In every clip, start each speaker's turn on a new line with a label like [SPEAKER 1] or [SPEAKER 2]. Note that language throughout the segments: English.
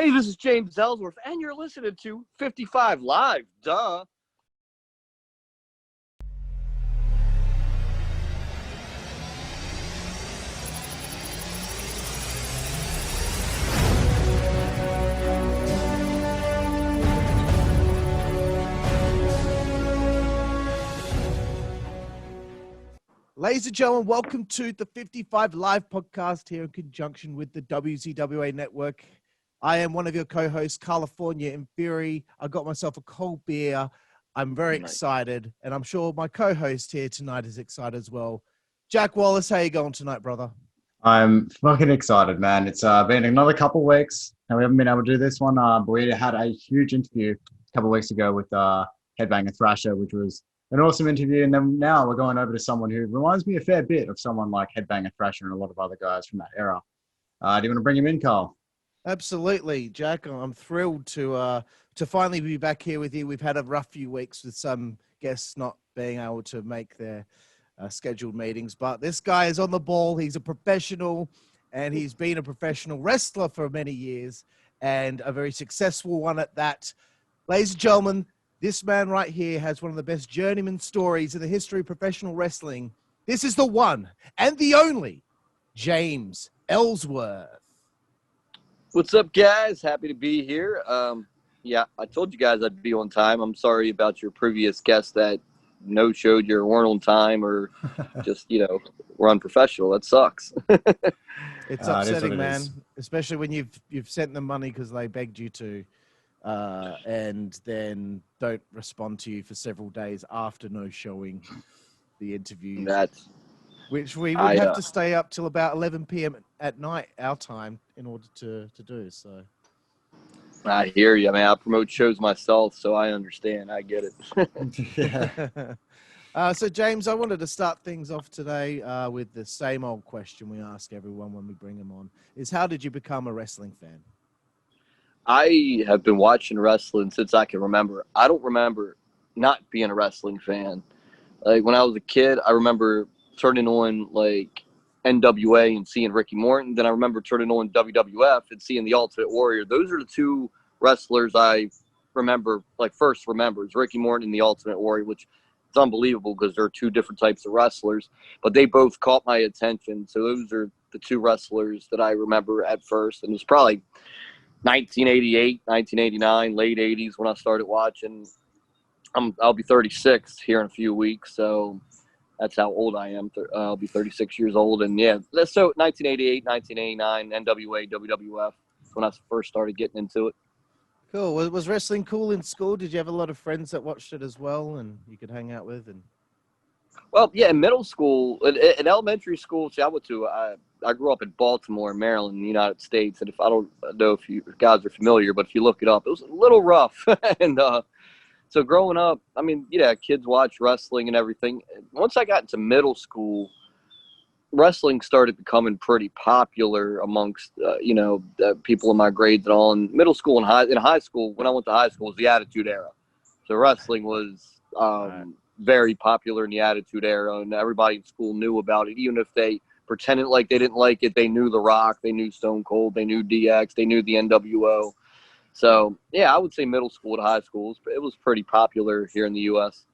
[SPEAKER 1] Hey, this is James Ellsworth, and you're listening to 55 Live. Duh.
[SPEAKER 2] Ladies and gentlemen, welcome to the 55 Live podcast here in conjunction with the WZWA Network. I am one of your co-hosts, Karlifornia in Theory. I got myself a cold beer. I'm very excited, and I'm sure my co-host here tonight is excited as well. Jack Wallace, how you going tonight, brother?
[SPEAKER 3] I'm fucking excited, man. It's been another couple of weeks, and we haven't been able to do this one, but we had a huge interview a couple of weeks ago with Headbanger Thrasher, which was an awesome interview. And then now we're going over to someone who reminds me a fair bit of someone like Headbanger Thrasher and a lot of other guys from that era. Do you want to bring him in, Carl?
[SPEAKER 2] Absolutely, Jack. I'm thrilled to finally be back here with you. We've had a rough few weeks with some guests not being able to make their scheduled meetings, but this guy is on the ball. He's a professional, and he's been a professional wrestler for many years, and a very successful one at that. Ladies and gentlemen, this man right here has one of the best journeyman stories in the history of professional wrestling. This is the one and the only James Ellsworth.
[SPEAKER 1] What's up, guys? Happy to be here. Yeah, I told you guys I'd be on time. I'm sorry about your previous guests that no-showed you or weren't on time or just, were unprofessional. That sucks.
[SPEAKER 2] It's upsetting, man, especially when you've sent them money because they begged you to. And then don't respond to you for several days after no showing the interview. Which we would have to stay up till about 11 p.m. at night, our time, in order to do. So
[SPEAKER 1] I hear you. I mean, I promote shows myself, so I understand. I get it.
[SPEAKER 2] So, James, I wanted to start things off today with the same old question we ask everyone when we bring them on, is how did you become a wrestling fan?
[SPEAKER 1] I have been watching wrestling since I can remember. I don't remember not being a wrestling fan. Like, when I was a kid, I remember turning on, like, NWA and seeing Ricky Morton. Then I remember turning on WWF and seeing The Ultimate Warrior. Those are the two wrestlers I remember, first remember, is Ricky Morton and The Ultimate Warrior, which is unbelievable because they're two different types of wrestlers. But they both caught my attention. So those are the two wrestlers that I remember at first. And it was probably 1988, 1989, late 80s when I started watching. I'll be 36 here in a few weeks, so that's how old I am. I'll be 36 years old, and yeah, so 1988, 1989, NWA, WWF, when I first started getting into it.
[SPEAKER 2] Cool. Was wrestling cool in school? Did you have a lot of friends that watched it as well, and you could hang out with? And
[SPEAKER 1] well, yeah, in middle school, in elementary school, I grew up in Baltimore, Maryland, in the United States. And if I don't know if you guys are familiar, but if you look it up, it was a little rough. And so growing up, I mean, yeah, kids watch wrestling and everything. Once I got into middle school, wrestling started becoming pretty popular amongst, the people in my grades and all. In middle school and in high school, when I went to high school, was the Attitude Era. So wrestling was very popular in the Attitude Era, and everybody in school knew about it, even if they pretended like they didn't like it. They knew The Rock, they knew Stone Cold, they knew DX, they knew the NWO. So, yeah, I would say middle school to high school, it was pretty popular here in the U.S.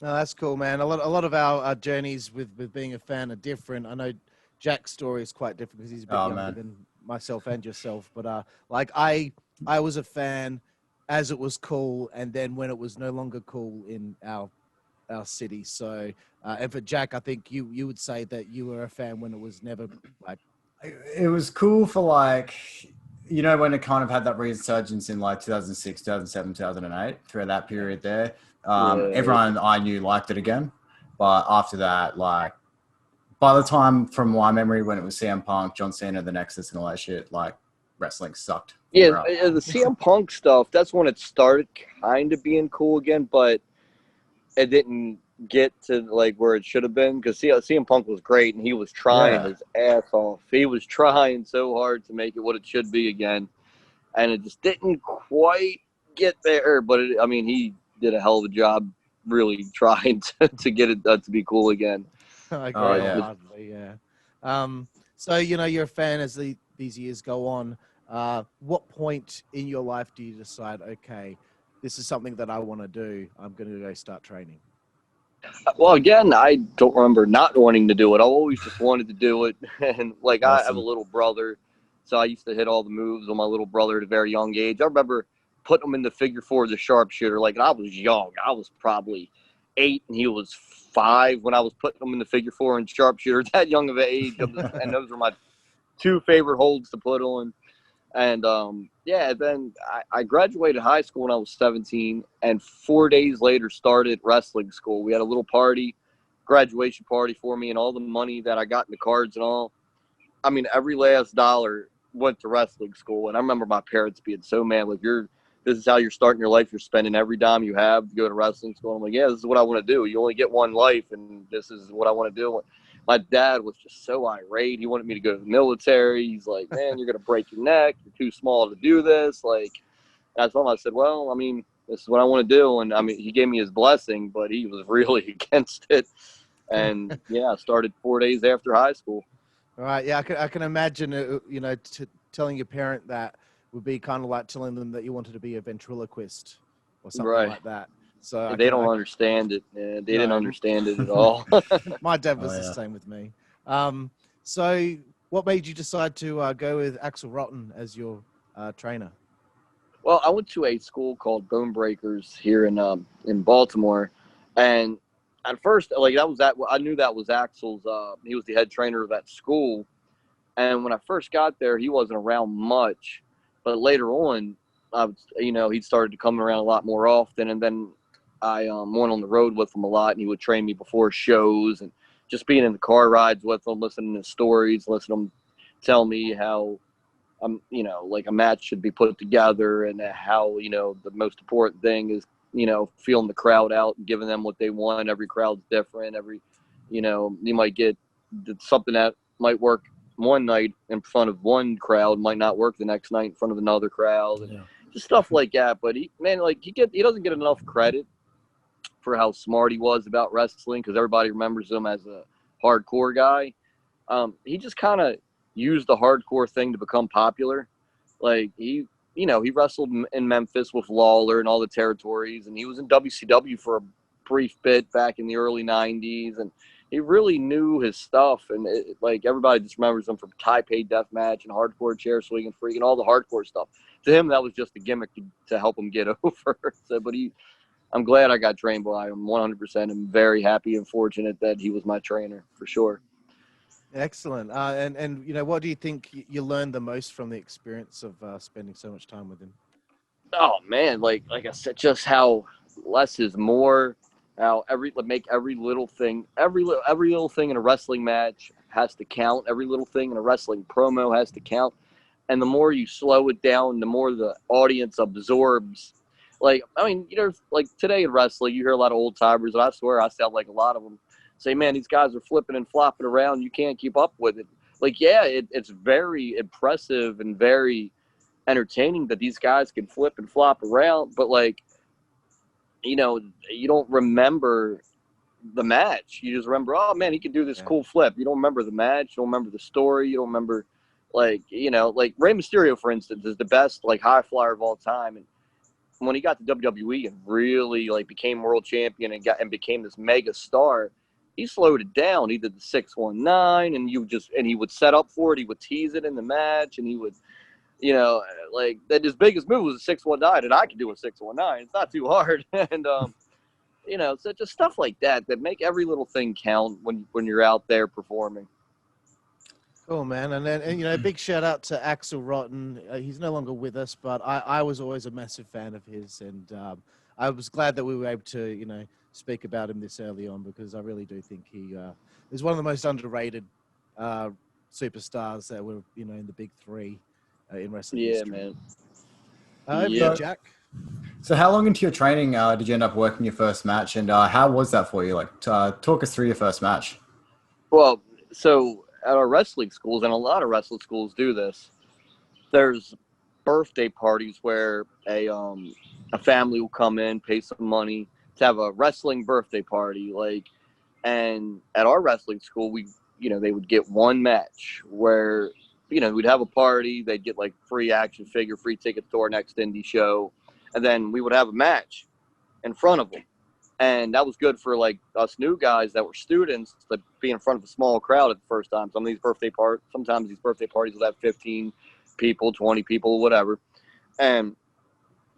[SPEAKER 2] No, that's cool, man. A lot of our journeys with being a fan are different. I know Jack's story is quite different because he's a bit younger than myself and yourself. But I was a fan as it was cool, and then when it was no longer cool in our city. So, and for Jack, I think you would say that you were a fan when it was never like.
[SPEAKER 3] It was cool for when it kind of had that resurgence in 2006, 2007, 2008, through that period there. Everyone I knew liked it again. But after that, by the time, from my memory, when it was CM Punk, John Cena, the Nexus and all that shit, wrestling sucked.
[SPEAKER 1] Yeah, the CM Punk stuff, that's when it started kind of being cool again, but it didn't get to where it should have been, because CM Punk was great and he was trying his ass off. He was trying so hard to make it what it should be again, and it just didn't quite get there. But he did a hell of a job really trying to get it to be cool again.
[SPEAKER 2] I agree. So you're a fan as these years go on. what point in your life do you decide, okay, this is something that I want to do, I'm going to go start training?
[SPEAKER 1] Well, again, I don't remember not wanting to do it. I always just wanted to do it. And, like, I have a
[SPEAKER 3] Awesome.
[SPEAKER 1] little brother, so I used to hit all the moves on my little brother at a very young age. I remember putting him in the figure four as a sharpshooter. Like, and I was young. I was probably 8, and he was 5 when I was putting him in the figure four and sharpshooter. That young of an age, and those were my 2 favorite holds to put on. And yeah, then I graduated high school when I was 17, and 4 days later started wrestling school. We had a little party, graduation party for me, and all the money that I got in the cards and all. I mean, every last dollar went to wrestling school. And I remember my parents being so mad, like, this is how you're starting your life. You're spending every dime you have to go to wrestling school. I'm like, yeah, this is what I want to do. You only get one life, and this is what I want to do. My dad was just so irate. He wanted me to go to the military. He's like, man, you're going to break your neck. You're too small to do this. Like, I told him, I said, well, I mean, this is what I want to do. And I mean, he gave me his blessing, but he was really against it. And yeah, I started 4 days after high school.
[SPEAKER 2] All right. Yeah, I can imagine, you know, telling your parent that would be kind of like telling them that you wanted to be a ventriloquist or something
[SPEAKER 1] Right.
[SPEAKER 2] like that. So
[SPEAKER 1] They don't understand it. They didn't
[SPEAKER 2] No.
[SPEAKER 1] understand it at all.
[SPEAKER 2] My dad was
[SPEAKER 3] Oh,
[SPEAKER 2] the
[SPEAKER 3] yeah.
[SPEAKER 2] same with me. So what made you decide to go with Axel Rotten as your trainer?
[SPEAKER 1] Well, I went to a school called Bone Breakers here in Baltimore, and at first, like, I knew that was Axel's. He was the head trainer of that school, and when I first got there, he wasn't around much. But later on, he started to come around a lot more often, and then I went on the road with him a lot, and he would train me before shows, and just being in the car rides with him, listening to stories, listening to him tell me how like a match should be put together, and how, the most important thing is, feeling the crowd out and giving them what they want. Every crowd's different. You might get something that might work one night in front of one crowd, might not work the next night in front of another crowd, and just stuff like that. But he doesn't get enough credit for how smart he was about wrestling, because everybody remembers him as a hardcore guy. He just kind of used the hardcore thing to become popular. Like, he wrestled in Memphis with Lawler and all the territories, and he was in WCW for a brief bit back in the early 90s, and he really knew his stuff. And like, everybody just remembers him from Taipei Deathmatch and Hardcore Chair Swing and Freak and all the hardcore stuff. To him, that was just a gimmick to help him get over. I'm glad I got trained by him 100%. I'm very happy and fortunate that he was my trainer, for sure.
[SPEAKER 2] Excellent. And what do you think you learned the most from the experience of spending so much time with him?
[SPEAKER 1] Oh man, like I said, just how less is more. How make every little thing, every little thing in a wrestling match has to count. Every little thing in a wrestling promo has to count. And the more you slow it down, the more the audience absorbs. Like, I mean, like today in wrestling, you hear a lot of old timers, and I swear I sound like a lot of them. Say, man, these guys are flipping and flopping around. You can't keep up with it. Like, yeah, it's very impressive and very entertaining that these guys can flip and flop around. But, like, you don't remember the match. You just remember, oh, man, he can do this cool flip. You don't remember the match. You don't remember the story. You don't remember, like Rey Mysterio, for instance, is the best, like, high flyer of all time. And when he got to WWE and really, like, became world champion and became this mega star, he slowed it down. He did the 619, and he would set up for it. He would tease it in the match, and he would, like, that his biggest move was a 619, and I could do a 619. It's not too hard. And so just stuff like that make every little thing count when you're out there performing.
[SPEAKER 2] Cool, man. And big shout out to Axel Rotten. He's no longer with us, but I was always a massive fan of his, and I was glad that we were able to, speak about him this early on, because I really do think he is one of the most underrated superstars that were, in the big three in wrestling history.
[SPEAKER 1] Man.
[SPEAKER 2] Over to you, Jack.
[SPEAKER 3] So how long into your training did you end up working your first match, and how was that for you? Like, talk us through your first match.
[SPEAKER 1] Well, so at our wrestling schools, and a lot of wrestling schools do this, there's birthday parties where a family will come in, pay some money to have a wrestling birthday party. And at our wrestling school, they would get one match where we'd have a party. They'd get like free action figure, free tickets to our next indie show. And then we would have a match in front of them. And that was good for like us new guys that were students to be in front of a small crowd at the first time. Sometimes these birthday parties would have 15 people, 20 people, whatever. And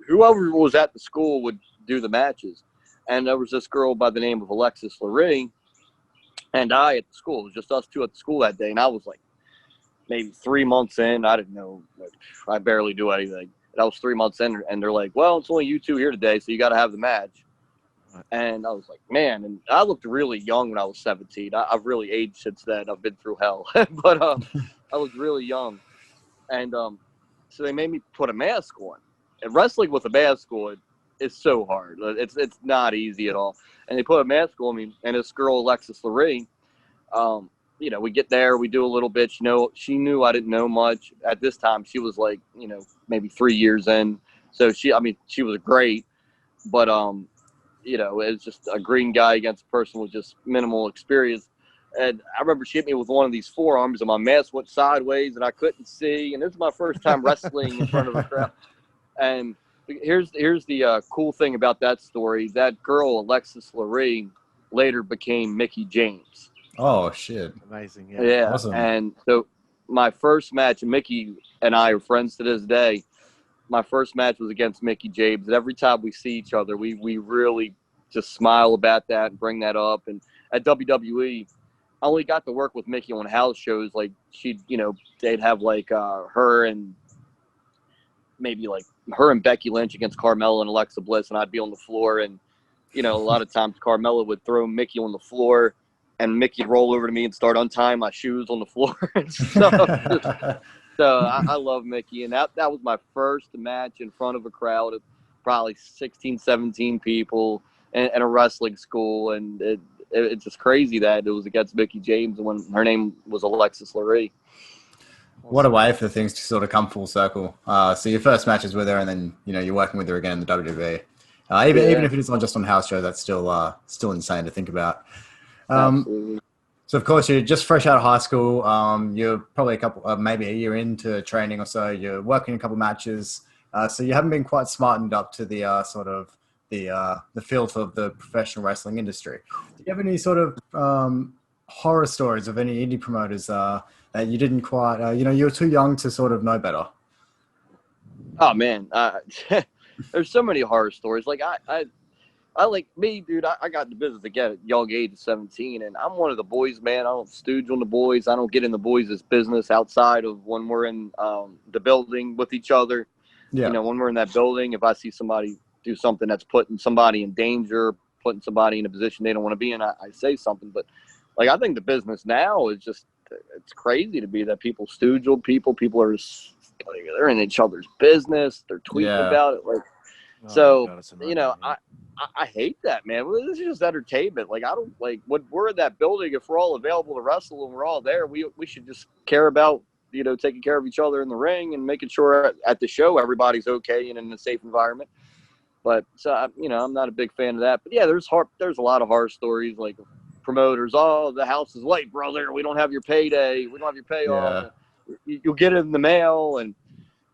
[SPEAKER 1] whoever was at the school would do the matches. And there was this girl by the name of Alexis Laree and I at the school. It was just us two at the school that day. And I was like maybe 3 months in. I didn't know. I barely do anything. And I was 3 months in, and they're like, well, it's only you two here today, so you got to have the match. And I was like, man, and I looked really young when I was 17. I've really aged since then. I've been through hell. But I was really young. And so they made me put a mask on. And wrestling with a mask on is so hard. It's not easy at all. And they put a mask on me, and this girl, Alexis Laree, we get there, we do a little bit. She knew I didn't know much. At this time, she was like, maybe 3 years in. So she was great. But it's just a green guy against a person with just minimal experience. And I remember she hit me with one of these forearms, and my mask went sideways, and I couldn't see. And this is my first time wrestling in front of a crowd. And here's the cool thing about that story. That girl, Alexis Laree, later became Mickie James.
[SPEAKER 3] Oh, shit.
[SPEAKER 2] Amazing.
[SPEAKER 1] Yeah.
[SPEAKER 3] Awesome.
[SPEAKER 1] And so my first match, and Mickie and I are friends to this day. My first match was against Mickie James. And every time we see each other, we really just smile about that and bring that up. And at WWE, I only got to work with Mickie on house shows. Like they'd have like her and Becky Lynch against Carmella and Alexa Bliss, and I'd be on the floor. And, a lot of times Carmella would throw Mickie on the floor, and Mickey'd roll over to me and start untying my shoes on the floor and stuff. So I love Mickie. And that was my first match in front of a crowd of probably 16, 17 people in a wrestling school. And it's just crazy that it was against Mickie James when her name was Alexis Laree.
[SPEAKER 3] What a way for things to sort of come full circle. So your first matches with her, and then you're working with her again in the WWE. Even if it is not just on house show, that's still insane to think about. So of course you're just fresh out of high school. You're probably maybe a year into training or so. You're working a couple matches, so you haven't been quite smartened up to the sort of the filth of the professional wrestling industry. Do you have any sort of horror stories of any indie promoters that you didn't quite, you were too young to sort of know better?
[SPEAKER 1] Oh man, there's so many horror stories. Like I like me, dude. I got into business again at a young age of 17, and I'm one of the boys, man. I don't stooge on the boys. I don't get in the boys' business outside of when we're in the building with each other.
[SPEAKER 3] Yeah.
[SPEAKER 1] When we're in that building, if I see somebody do something that's putting somebody in danger, putting somebody in a position they don't want to be in, I say something. But like, I think the business now is just, it's crazy to be that people stooge on people. People are just, like, they're in each other's business. They're tweeting about it. Like, I hate that, man. Well, this is just entertainment. Like, I don't like when we're in that building. If we're all available to wrestle and we're all there, we should just care about taking care of each other in the ring and making sure at the show everybody's okay and in a safe environment. But so I'm not a big fan of that. But yeah, there's a lot of horror stories like promoters. Oh, the house is late, brother. We don't have your payday. We don't have your payoff. Yeah. You'll get it in the mail, and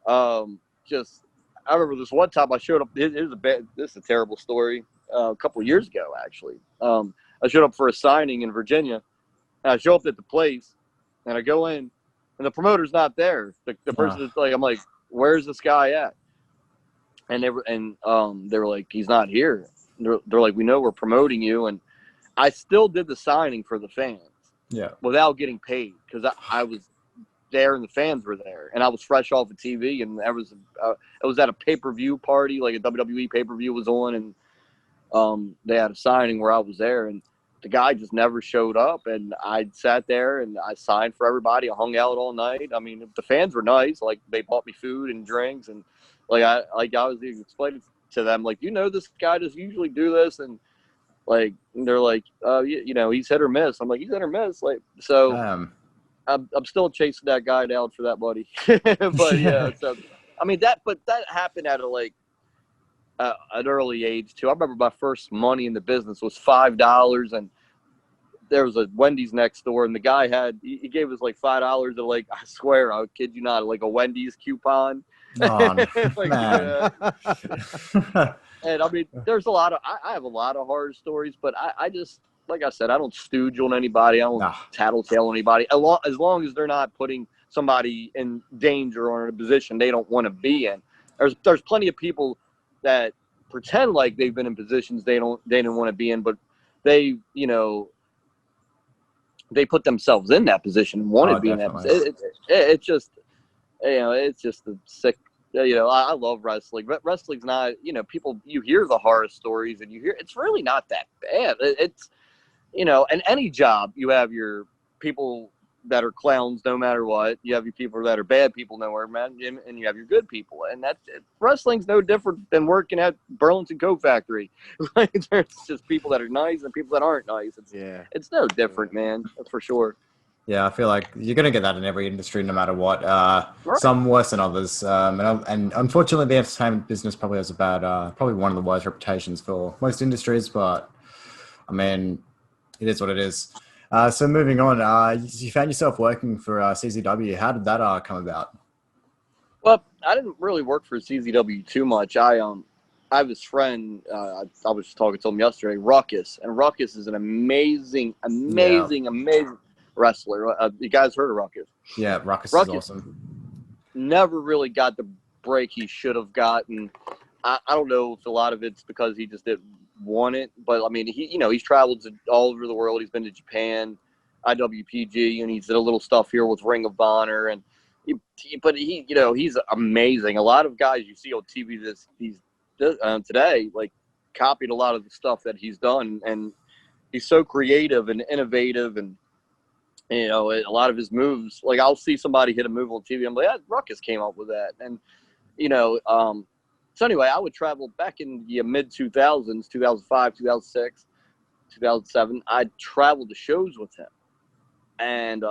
[SPEAKER 1] I remember this one time I showed up. This is a terrible story. A couple of years ago, actually, I showed up for a signing in Virginia. And I show up at the place, and I go in, and the promoter's not there. The person is like, I'm like, where's this guy at? And they were like, he's not here. They're like, we know we're promoting you, and I still did the signing for the fans.
[SPEAKER 3] Yeah.
[SPEAKER 1] Without getting paid, because I was there and the fans were there, and I was fresh off of TV, and it was at a pay-per-view party, like a WWE pay-per-view was on, and they had a signing where I was there, and the guy just never showed up, and I sat there and I signed for everybody. I hung out all night. I mean, the fans were nice, like they bought me food and drinks, and I was explaining to them, like, this guy does usually do this, and like they're like, he's hit or miss. I'm like, he's hit or miss, like, so. I'm still chasing that guy down for that money. But yeah, so I mean that happened at an early age too. I remember my first money in the business was $5, and there was a Wendy's next door, and the guy he gave us like $5 to like, I swear, I kid you not, like a Wendy's coupon.
[SPEAKER 3] Oh,
[SPEAKER 1] Like,
[SPEAKER 3] man.
[SPEAKER 1] And I mean, there's a lot of I have a lot of horror stories, but I just, like I said, I don't stooge on anybody. I don't
[SPEAKER 3] Nah.
[SPEAKER 1] tattletale on anybody. As long as they're not putting somebody in danger or in a position they don't want to be in. There's plenty of people that pretend like they've been in positions they didn't want to be in, but they, you know, they put themselves in that position and wanted to be in that
[SPEAKER 3] Definitely.
[SPEAKER 1] position. It's just, you know, it's just a sick. You know, I love wrestling, but wrestling's not. You know, people, you hear the horror stories and you hear it's really not that bad. It's, you know, in any job you have your people that are clowns no matter what. You have your people that are bad people nowhere, man, and you have your good people. And wrestling's no different than working at Burlington Coat Factory. Like, there's just people that are nice and people that aren't nice. It's no different, man. That's for sure.
[SPEAKER 3] Yeah, I feel like you're going to get that in every industry, no matter what.
[SPEAKER 1] Right.
[SPEAKER 3] Some worse than others. And unfortunately, the entertainment business probably has probably one of the worst reputations for most industries. But, I mean, it is what it is. So moving on, you found yourself working for CZW. How did that come about?
[SPEAKER 1] Well, I didn't really work for CZW too much. I have this friend, I was talking to him yesterday, Ruckus. And Ruckus is an amazing wrestler. You guys heard of Ruckus?
[SPEAKER 3] Yeah, Ruckus is awesome.
[SPEAKER 1] Never really got the break he should have gotten. I don't know if a lot of it's because he just didn't want it, but I mean, he's traveled all over the world. He's been to Japan, IWPG, and he's did a little stuff here with Ring of Honor, and he's amazing. A lot of guys you see on TV today, like, copied a lot of the stuff that he's done, and he's so creative and innovative, and you know, a lot of his moves, like, I'll see somebody hit a move on TV, I'm like, Ruckus came up with that. And you know, so anyway, I would travel back in the mid-2000s, 2005, 2006, 2007. I traveled to shows with him, and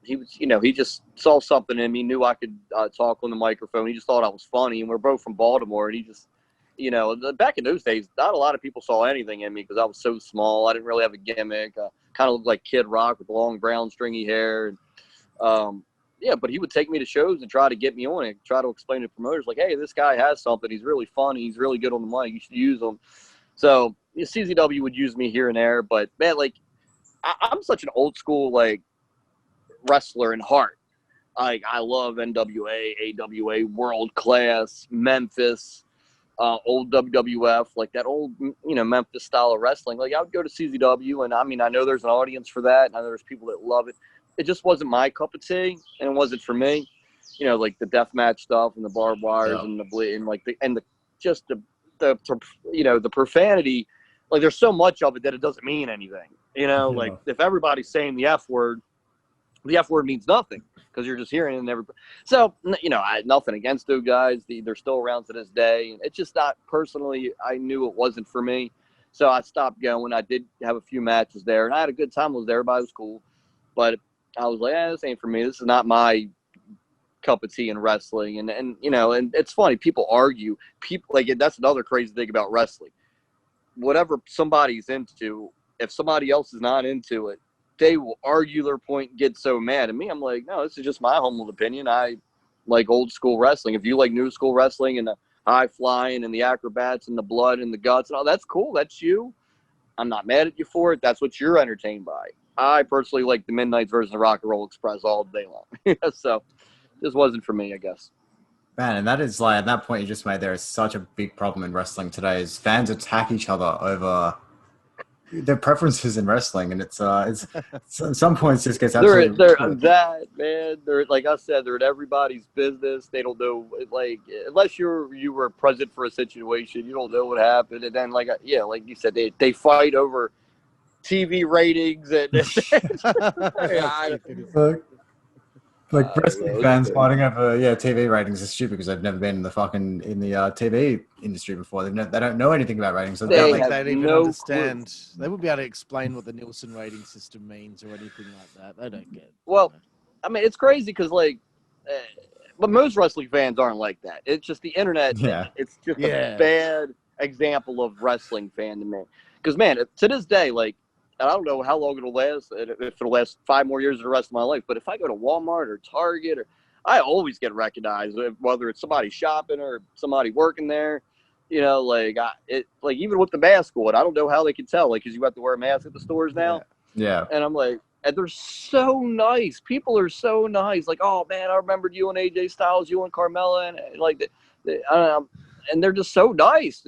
[SPEAKER 1] he was, you know, he just saw something in me, knew I could talk on the microphone. He just thought I was funny, and we're both from Baltimore, and he just, you know, back in those days, not a lot of people saw anything in me because I was so small. I didn't really have a gimmick. Kind of looked like Kid Rock with long, brown, stringy hair. And yeah, but he would take me to shows and try to get me on it, try to explain to promoters, like, hey, this guy has something. He's really funny. He's really good on the mic. You should use him. So CZW would use me here and there. But, man, like, I'm such an old school, like, wrestler in heart. Like, I love NWA, AWA, World Class, Memphis, old WWF, like that old, you know, Memphis style of wrestling. Like, I would go to CZW, and I mean, I know there's an audience for that, and I know there's people that love it. It just wasn't my cup of tea, and it wasn't for me. You know, like the deathmatch stuff and the barbed wires and the bleed, and like the you know, the profanity. Like, there's so much of it that it doesn't mean anything. You know, like, if everybody's saying the F word means nothing because you're just hearing it and everybody. So, you know, I had nothing against those guys. They're still around to this day. And it's just not, personally, I knew it wasn't for me. So I stopped going. I did have a few matches there, and I had a good time. Everybody was cool. But I was like, this ain't for me. This is not my cup of tea in wrestling. And you know, and it's funny. People argue. People, like, that's another crazy thing about wrestling. Whatever somebody's into, if somebody else is not into it, they will argue their point and get so mad at me. I'm like, no, this is just my humble opinion. I like old school wrestling. If you like new school wrestling and the high flying and the acrobats and the blood and the guts and all, that's cool. That's you. I'm not mad at you for it. That's what you're entertained by. I personally like the Midnight version of Rock and Roll Express all day long. So this wasn't for me, I guess.
[SPEAKER 3] Man, and that is, like, at that point you just made, there is such a big problem in wrestling today is fans attack each other over their preferences in wrestling, and it's at some points just gets absolutely
[SPEAKER 1] they're, like I said, they're in everybody's business. They don't know, like, unless you were present for a situation, you don't know what happened. And then, like, yeah, like you said, they fight over TV ratings and
[SPEAKER 3] like wrestling fans fighting over TV ratings is stupid because they've never been in the TV industry before. They don't know anything about ratings. So
[SPEAKER 2] they don't even understand. Clue. They wouldn't be able to explain what the Nielsen rating system means or anything like that. They don't get.
[SPEAKER 1] Well, I mean, it's crazy because, like, but most wrestling fans aren't like that. It's just the internet.
[SPEAKER 3] Yeah.
[SPEAKER 1] It's just a bad example of wrestling fan to me. Because, man, to this day, like, and I don't know how long it'll last, if it'll last 5 more years or the rest of my life, but if I go to Walmart or Target, I always get recognized, whether it's somebody shopping or somebody working there. Like even with the mask on, I don't know how they can tell, like, because you have to wear a mask at the stores now.
[SPEAKER 3] Yeah.
[SPEAKER 1] And I'm like, and they're so nice. People are so nice. Like, oh man, I remembered you and AJ Styles, you and Carmella, and like, and they're just so nice.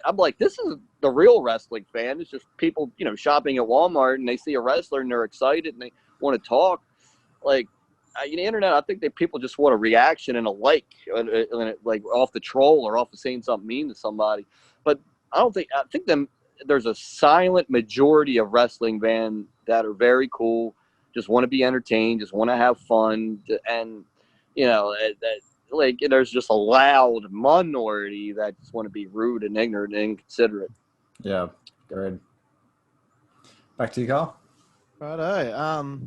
[SPEAKER 1] I'm like, this is the real wrestling fan. It's just people, shopping at Walmart, and they see a wrestler and they're excited and they want to talk. Like, the internet, I think that people just want a reaction and a like off the troll or off of saying something mean to somebody. But I think there's a silent majority of wrestling fans that are very cool, just want to be entertained, just want to have fun, and there's just a loud minority that just want to be rude and ignorant and inconsiderate.
[SPEAKER 3] Yeah, good. Back to you, Carl.
[SPEAKER 2] Righto.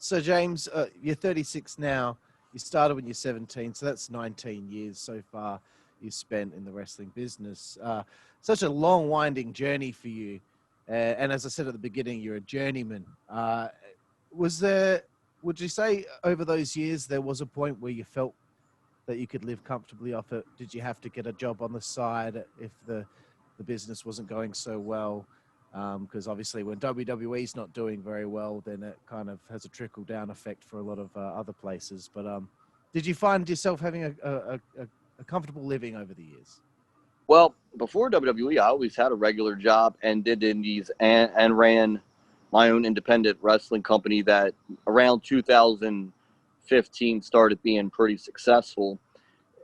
[SPEAKER 2] So James, you're 36 now. You started when you're 17, so that's 19 years so far you spent in the wrestling business. Such a long, winding journey for you. And as I said at the beginning, you're a journeyman. Would you say over those years there was a point where you felt that you could live comfortably off it? Did you have to get a job on the side if the business wasn't going so well? Because obviously when WWE is not doing very well, then it kind of has a trickle-down effect for a lot of other places. But did you find yourself having a comfortable living over the years?
[SPEAKER 1] Well, before WWE, I always had a regular job and did indies and ran my own independent wrestling company that around 2015 started being pretty successful.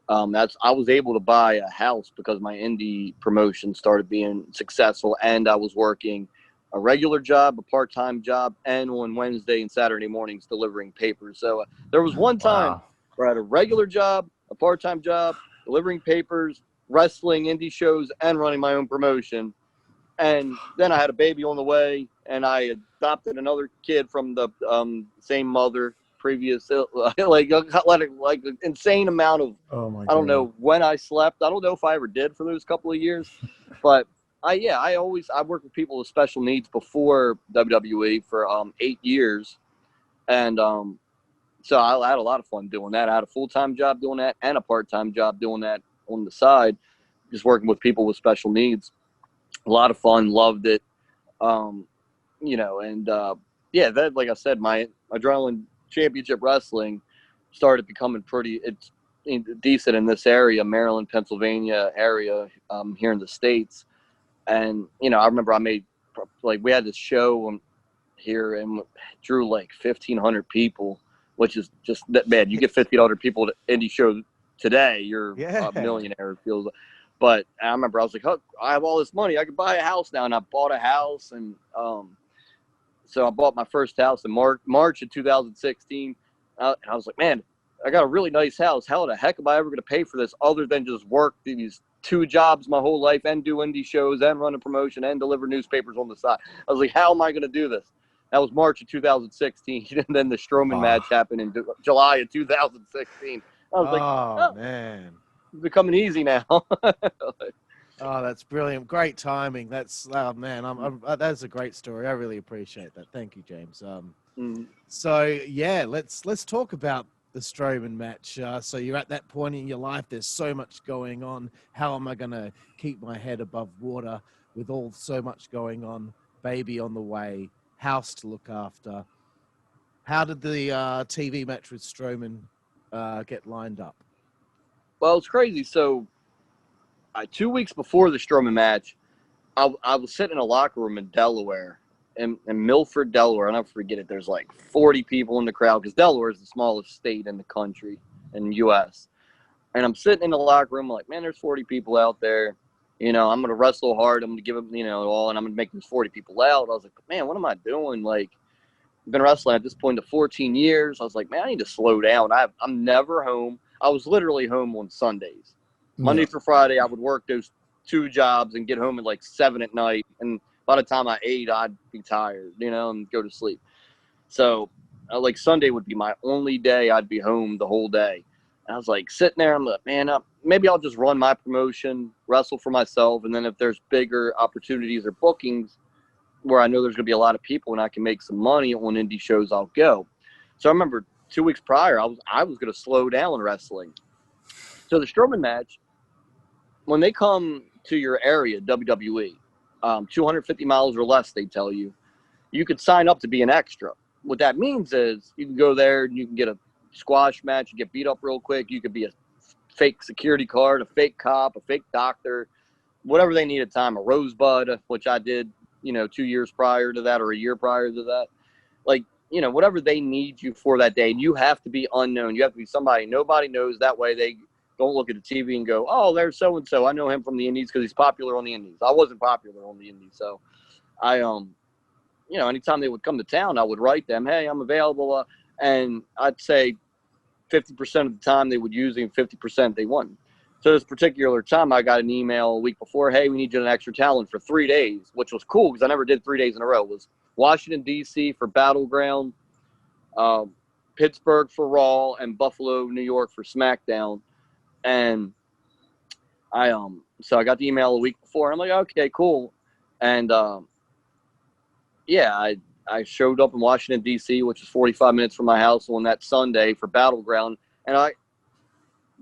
[SPEAKER 1] I was able to buy a house because my indie promotion started being successful, and I was working a regular job, a part-time job, and on Wednesday and Saturday mornings delivering papers. So there was one time where I had a regular job, a part-time job, delivering papers, wrestling, indie shows, and running my own promotion. And then I had a baby on the way, and I adopted another kid from the same mother previous, like an insane amount of, I don't know when I slept. I don't know if I ever did for those couple of years, but I worked with people with special needs before WWE for 8 years. And so I had a lot of fun doing that. I had a full-time job doing that and a part-time job doing that on the side, just working with people with special needs. A lot of fun, loved it. That, like I said, my adrenaline championship wrestling started becoming it's decent in this area, Maryland, Pennsylvania area, here in the States. And, I remember we had this show here and drew like 1,500 people, which is just that bad. You get 1,500 people to indie show today, you're a millionaire, it feels like. But I remember I was like, oh, I have all this money. I could buy a house now. And I bought a house. And so I bought my first house in March of 2016. And I was like, man, I got a really nice house. How the heck am I ever going to pay for this other than just work these 2 jobs my whole life and do indie shows and run a promotion and deliver newspapers on the side? I was like, how am I going to do this? That was March of 2016. And then the Strowman match happened in July of 2016. I was like, oh,
[SPEAKER 2] man.
[SPEAKER 1] Becoming easy now.
[SPEAKER 2] Oh, that's brilliant! Great timing. That's man. That's a great story. I really appreciate that. Thank you, James. So yeah, let's talk about the Strowman match. So you're at that point in your life. There's so much going on. How am I going to keep my head above water with so much going on? Baby on the way, house to look after. How did the TV match with Strowman get lined up?
[SPEAKER 1] Well, it's crazy. So 2 weeks before the Strowman match, I was sitting in a locker room in Delaware, in Milford, Delaware. I'll never forget it. There's like 40 people in the crowd because Delaware is the smallest state in the country in the U.S. And I'm sitting in the locker room like, man, there's 40 people out there. I'm going to wrestle hard. I'm going to give them, all, and I'm going to make these 40 people out. I was like, man, what am I doing? Like, I've been wrestling at this point to 14 years. I was like, man, I need to slow down. I'm never home. I was literally home on Sundays. Monday through Friday, I would work those 2 jobs and get home at like 7 at night. And by the time I ate, I'd be tired, and go to sleep. So like Sunday would be my only day I'd be home the whole day. And I was like sitting there, I'm like, man, maybe I'll just run my promotion, wrestle for myself. And then if there's bigger opportunities or bookings, where I know there's going to be a lot of people and I can make some money on indie shows, I'll go. So I remember 2 weeks prior, I was going to slow down wrestling. So the Strowman match, when they come to your area, WWE, 250 miles or less, they tell you, you could sign up to be an extra. What that means is you can go there and you can get a squash match, you get beat up real quick. You could be a fake security guard, a fake cop, a fake doctor, whatever they need at the time, a rosebud, which I did, 2 years prior to that or a year prior to that. Like, whatever they need you for that day. And you have to be unknown. You have to be somebody nobody knows. That way they don't look at the TV and go, oh, there's so-and-so. I know him from the Indies because he's popular on the Indies. I wasn't popular on the Indies. So I, anytime they would come to town, I would write them, hey, I'm available. And I'd say 50% of the time they would use him, 50% they wouldn't. So this particular time, I got an email a week before, hey, we need you an extra talent for 3 days, which was cool because I never did 3 days in a row. It was Washington, D.C. for Battleground, Pittsburgh for Raw, and Buffalo, New York for SmackDown. And so I got the email a week before, and I'm like, okay, cool. And I showed up in Washington, D.C., which is 45 minutes from my house on that Sunday for Battleground. And I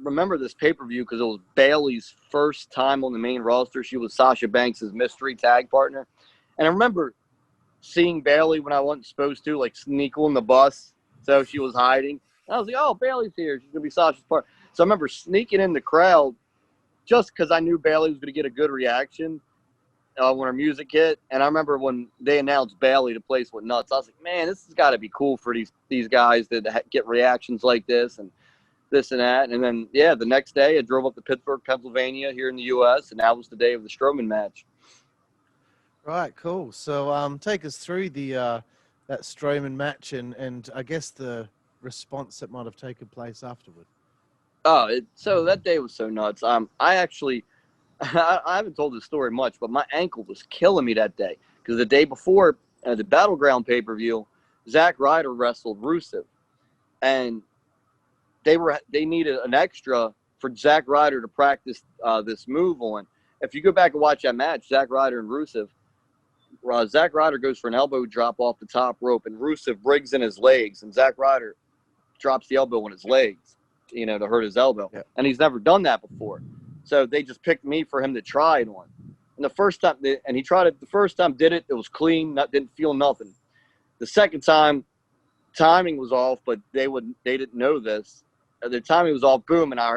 [SPEAKER 1] remember this pay-per-view because it was Bayley's first time on the main roster. She was Sasha Banks' mystery tag partner. And I remember seeing Bayley when I wasn't supposed to, like, sneak on the bus. So she was hiding. And I was like, oh, Bayley's here. She's going to be Sasha's partner. So I remember sneaking in the crowd just because I knew Bayley was going to get a good reaction when her music hit. And I remember when they announced Bayley, the place went nuts. I was like, man, this has got to be cool for these guys to get reactions like this and this and that. And then, the next day I drove up to Pittsburgh, Pennsylvania here in the U.S., and that was the day of the Strowman match.
[SPEAKER 2] Right, cool. So take us through the that Strowman match and I guess the response that might have taken place afterward.
[SPEAKER 1] Oh, so that day was so nuts. I actually, I haven't told this story much, but my ankle was killing me that day because the day before the Battleground pay-per-view, Zack Ryder wrestled Rusev, and they needed an extra for Zack Ryder to practice this move on. If you go back and watch that match, Zack Ryder and Rusev, Zack Ryder goes for an elbow drop off the top rope, and Rusev rigs in his legs, and Zack Ryder drops the elbow on his legs, to hurt his elbow. Yeah. And he's never done that before. So they just picked me for him to try it on. And the first time, he tried it. The first time did it. It was clean. Didn't feel nothing. The second time, timing was off, but they didn't know this. The timing was off. Boom, and I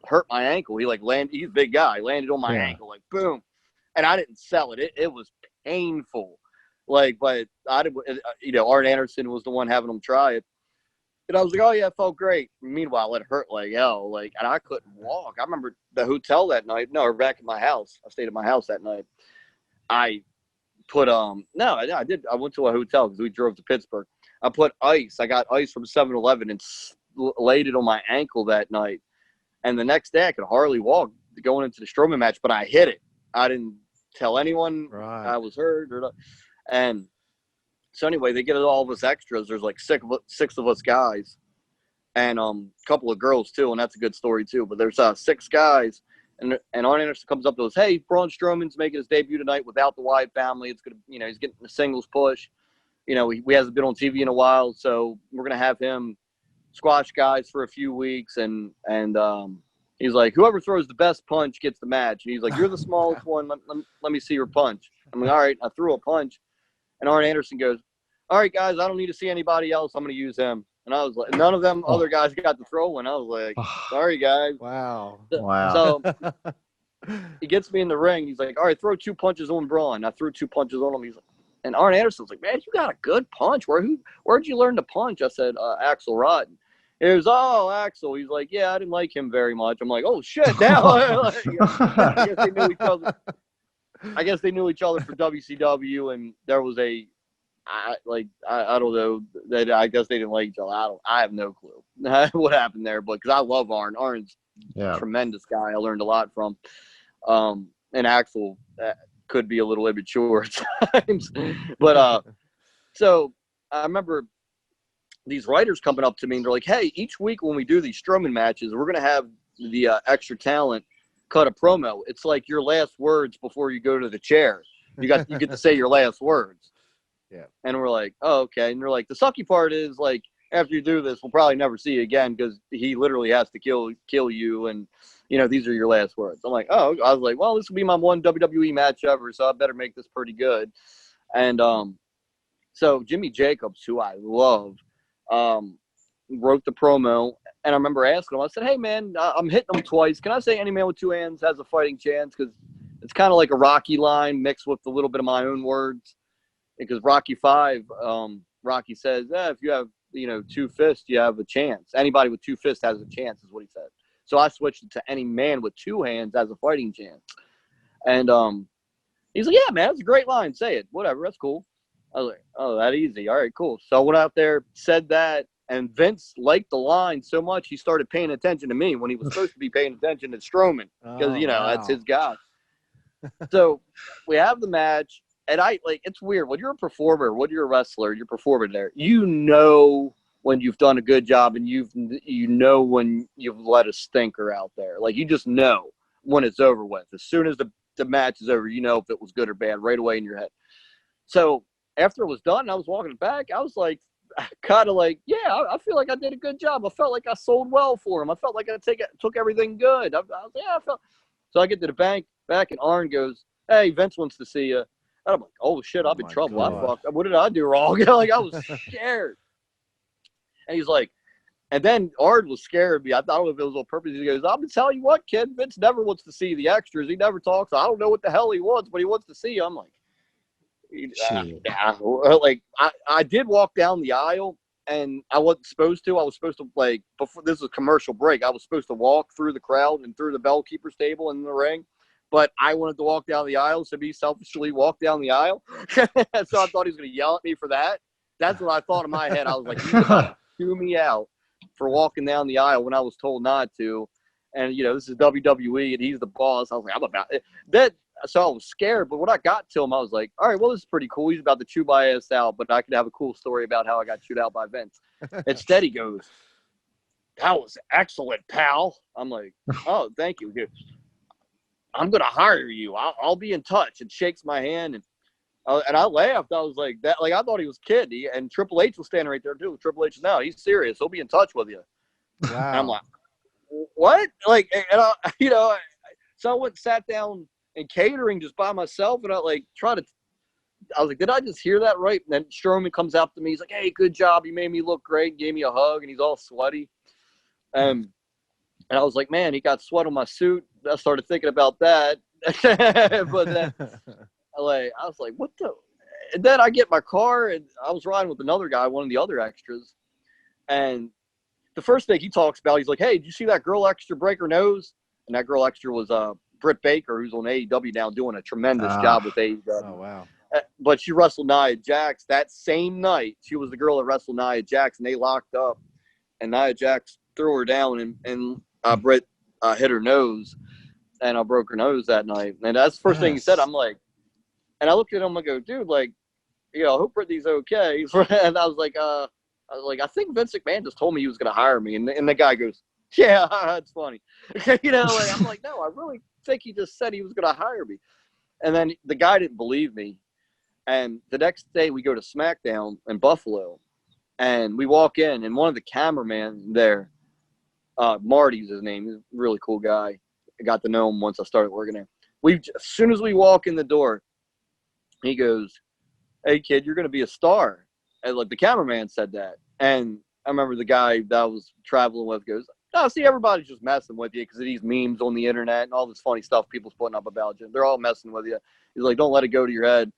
[SPEAKER 1] hurt my ankle. He landed. He's a big guy. Landed on my ankle, boom, and I didn't sell it. It was painful. But I did. Arn Anderson was the one having him try it. And I was like, oh, yeah, it felt great. Meanwhile, it hurt like hell. And I couldn't walk. I remember the hotel that night. No, or back at my house. I stayed at my house that night. I put, I did. I went to a hotel because we drove to Pittsburgh. I put ice. I got ice from 7-Eleven and laid it on my ankle that night. And the next day, I could hardly walk going into the Strowman match, but I hit it. I didn't tell anyone I was hurt. And so anyway, they get all of us extras. There's 6 of us guys and a couple of girls too. And that's a good story too. But there's 6 guys and Arn Anderson comes up to us. Hey, Braun Strowman's making his debut tonight without the Wyatt family. It's going to, he's getting a singles push. He hasn't been on TV in a while. So we're going to have him squash guys for a few weeks. And he's like, whoever throws the best punch gets the match. And he's like, you're the smallest one. Let me see your punch. I'm like, all right. I threw a punch. And Arn Anderson goes, all right, guys, I don't need to see anybody else. I'm going to use him. And I was like, none of them other guys got to throw one. I was like, sorry, guys.
[SPEAKER 2] Wow.
[SPEAKER 1] So he gets me in the ring. He's like, all right, throw 2 punches on Braun. I threw 2 punches on him. He's like, and Arn Anderson's like, man, you got a good punch. Where'd you learn to punch? I said, Axel Rotten. He goes, oh, Axel. He's like, yeah, I didn't like him very much. I'm like, oh, shit. Now I guess they knew each other. I guess they knew each other for WCW, and there was I don't know. I guess they didn't like each other. I have no clue what happened there, but because I love Arn. Arn's a tremendous guy. I learned a lot from. And Axel could be a little immature at times, but so I remember these writers coming up to me and they're like, "Hey, each week when we do these Strowman matches, we're gonna have the extra talent cut a promo. It's like your last words before you go to the chair." You get to say your last words.
[SPEAKER 2] Yeah.
[SPEAKER 1] And we're like, oh, okay. And they're like, the sucky part is, like, after you do this, we'll probably never see you again because he literally has to kill you. And, you know, these are your last words. I'm like, oh, I was like, well, this will be my one WWE match ever, so I better make this pretty good. And so Jimmy Jacobs, who I love, wrote the promo. And I remember asking him, I said, hey, man, I'm hitting him twice. Can I say any man with two hands has a fighting chance? Because it's kind of like a Rocky line mixed with a little bit of my own words. Because Rocky 5, Rocky says, if you have, you know, two fists, you have a chance. Anybody with two fists has a chance, is what he said. So I switched it to any man with two hands has a fighting chance. And he's like, yeah, man, that's a great line. Say it. Whatever. That's cool. I was like, oh, that easy. All right, cool. So I went out there, said that, and Vince liked the line so much he started paying attention to me when he was supposed to be paying attention to Strowman because, you know, that's his guy. So we have the match. And it's weird. When you're a performer, when you're a wrestler, you're performing there, you know when you've done a good job and you know when you've let a stinker out there. Like, you just know when it's over with. As soon as the match is over, you know if it was good or bad right away in your head. So after it was done, I was walking back. I was like, kind of like, yeah, I feel like I did a good job. I felt like I sold well for him. I felt like I took everything good. I felt. So I get to the back, and Arn goes, hey, Vince wants to see you. And I'm like, oh, shit, I'm in trouble. What did I do wrong? Like, I was scared. And he's like, and then Ard was scared of me. I don't know if it was on purpose. He goes, I'm going to tell you what, kid, Vince never wants to see the extras. He never talks. I don't know what the hell he wants, but he wants to see you. I'm like, like, I did walk down the aisle, and I wasn't supposed to. I was supposed to, like, before this was a commercial break, I was supposed to walk through the crowd and through the bellkeeper's table in the ring. But I wanted to walk down the aisle, so he selfishly walked down the aisle. So I thought he was going to yell at me for that. That's what I thought in my head. I was like, he's going to chew me out for walking down the aisle when I was told not to. And, you know, this is WWE, and he's the boss. I was like, I'm about it. So I was scared. But when I got to him, I was like, all right, well, this is pretty cool. He's about to chew my ass out, but I could have a cool story about how I got chewed out by Vince. Instead, he goes, that was excellent, pal. I'm like, oh, thank you. Dude. I'm going to hire you. I'll be in touch. And shakes my hand. And I laughed. I was like, that. Like, I thought he was kidding. And Triple H was standing right there, too. Triple H is now. He's serious. He'll be in touch with you.
[SPEAKER 2] Wow.
[SPEAKER 1] And I'm like, what? Like, and I, you know, so I went and sat down in catering just by myself. And I, like, I was like, did I just hear that right? And then Strowman comes up to me. He's like, hey, good job. You made me look great. Gave me a hug. And he's all sweaty. And I was like, man, he got sweat on my suit. I started thinking about that. But then I was like, what the? And then I get my car, and I was riding with another guy, one of the other extras. And the first thing he talks about, he's like, hey, did you see that girl extra break her nose? And that girl extra was Britt Baker, who's on AEW now doing a tremendous job with AEW.
[SPEAKER 2] Oh, wow.
[SPEAKER 1] But she wrestled Nia Jax that same night. She was the girl that wrestled Nia Jax, and they locked up. And Nia Jax threw her down, and Britt hit her nose, and I broke her nose that night. And that's the first thing he said. I'm like, and I looked at him and go, dude, like, you know, I hope Brittany's okay. And I was like, I think Vince McMahon just told me he was going to hire me. And the guy goes, yeah, that's funny. You know, like, I'm like, no, I really think he just said he was going to hire me. And then the guy didn't believe me. And the next day we go to SmackDown in Buffalo, and we walk in, and one of the cameramen there, Marty's his name. He's a really cool guy. I got to know him once I started working there. As soon as we walk in the door, he goes, hey, kid, you're going to be a star. And, like, the cameraman said that. And I remember the guy that I was traveling with goes, no, see, everybody's just messing with you because of these memes on the internet and all this funny stuff people's putting up about you. They're all messing with you. He's like, don't let it go to your head.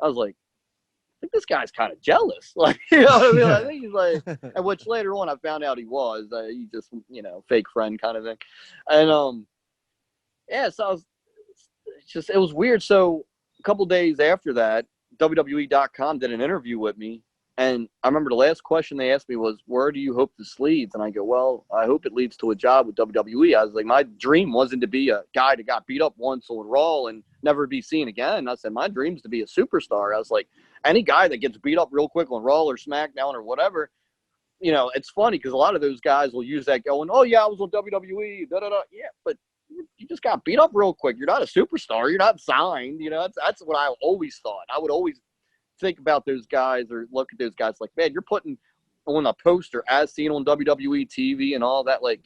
[SPEAKER 1] I was like, I think this guy's kind of jealous. Like, you know what I mean? I think he's like, and which later on I found out he was. He just, you know, fake friend kind of thing. And, yeah, so it was weird. So a couple days after that, WWE.com did an interview with me. And I remember the last question they asked me was, where do you hope this leads? And I go, well, I hope it leads to a job with WWE. I was like, my dream wasn't to be a guy that got beat up once on Raw and never be seen again. I said, my dream's to be a superstar. I was like, any guy that gets beat up real quick on Raw or SmackDown or whatever, you know, it's funny because a lot of those guys will use that going, oh, yeah, I was on WWE, da-da-da. Yeah, but you just got beat up real quick. You're not a superstar. You're not signed. That's what I always thought. I would always think about those guys or look at those guys like, man, you're putting on a poster as seen on WWE TV and all that. Like,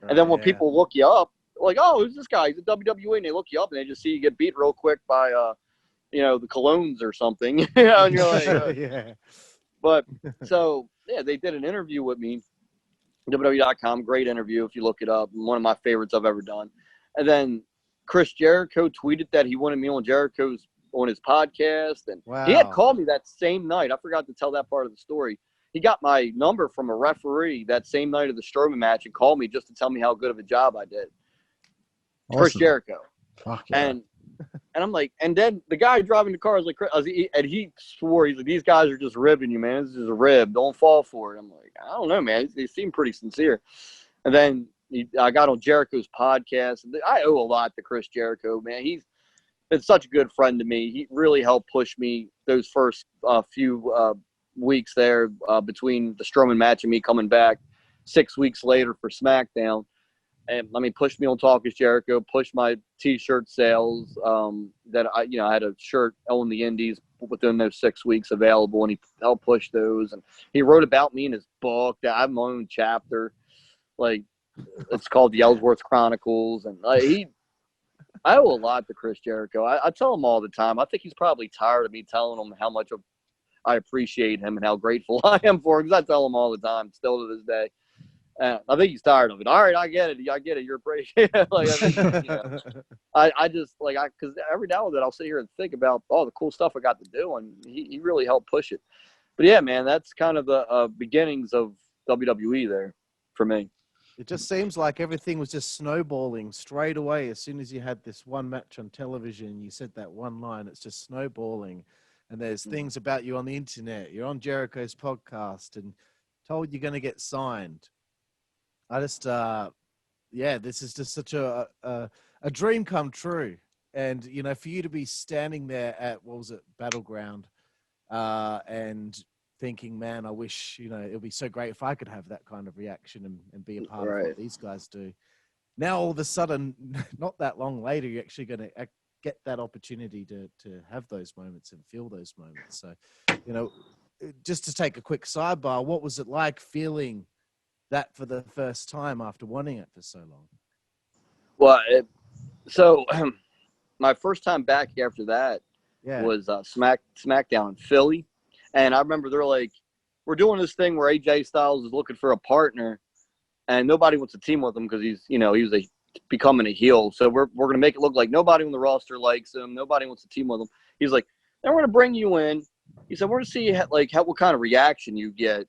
[SPEAKER 1] and then when people look you up, like, oh, who's this guy? He's a WWE, and they look you up and they just see you get beat real quick by, the Colognes or something. And you're like,
[SPEAKER 2] yeah.
[SPEAKER 1] But so yeah, they did an interview with me, WWE.com, great interview if you look it up, one of my favorites I've ever done. And then Chris Jericho tweeted that he wanted me on his podcast, and he had called me that same night. I forgot to tell that part of the story. He got my number from a referee that same night of the Strowman match and called me just to tell me how good of a job I did. Awesome. Chris Jericho.
[SPEAKER 3] Fuck yeah.
[SPEAKER 1] And I'm like, and then the guy driving the car was like, and he swore, he's like, these guys are just ribbing you, man. This is a rib. Don't fall for it. I'm like, I don't know, man. They seem pretty sincere. And then I got on Jericho's podcast. I owe a lot to Chris Jericho, man. He's been such a good friend to me. He really helped push me those first few weeks there between the Strowman match and me coming back 6 weeks later for SmackDown. And pushed me on Talk is Jericho, pushed my T-shirt sales. That I had a shirt on the Indies within those 6 weeks available, and he helped push those. And he wrote about me in his book. I have my own chapter, like it's called the Ellsworth Chronicles. And I owe a lot to Chris Jericho. I tell him all the time. I think he's probably tired of me telling him how much I appreciate him and how grateful I am for him. Because I tell him all the time, still to this day. I think he's tired of it. All right, I get it. You're pretty. I just because every now and then I'll sit here and think about all the cool stuff I got to do, and he really helped push it. But yeah, man, that's kind of the beginnings of WWE there for me.
[SPEAKER 2] It just seems like everything was just snowballing straight away as soon as you had this one match on television. You said that one line. It's just snowballing, and there's things about you on the internet. You're on Jericho's podcast and told you're going to get signed. I just, this is just such a dream come true. And, for you to be standing there at, Battleground, and thinking, man, I wish, it would be so great if I could have that kind of reaction and be a part of what these guys do. Now, all of a sudden, not that long later, you're actually going to get that opportunity to have those moments and feel those moments. So, just to take a quick sidebar, what was it like feeling that for the first time after wanting it for so long?
[SPEAKER 1] Well, my first time back after that was SmackDown in Philly. And I remember they're like, we're doing this thing where AJ Styles is looking for a partner and nobody wants to team with him because he's becoming a heel. So we're going to make it look like nobody on the roster likes him. Nobody wants to team with him. He's like, then we're going to bring you in. He said, we're going to see what kind of reaction you get.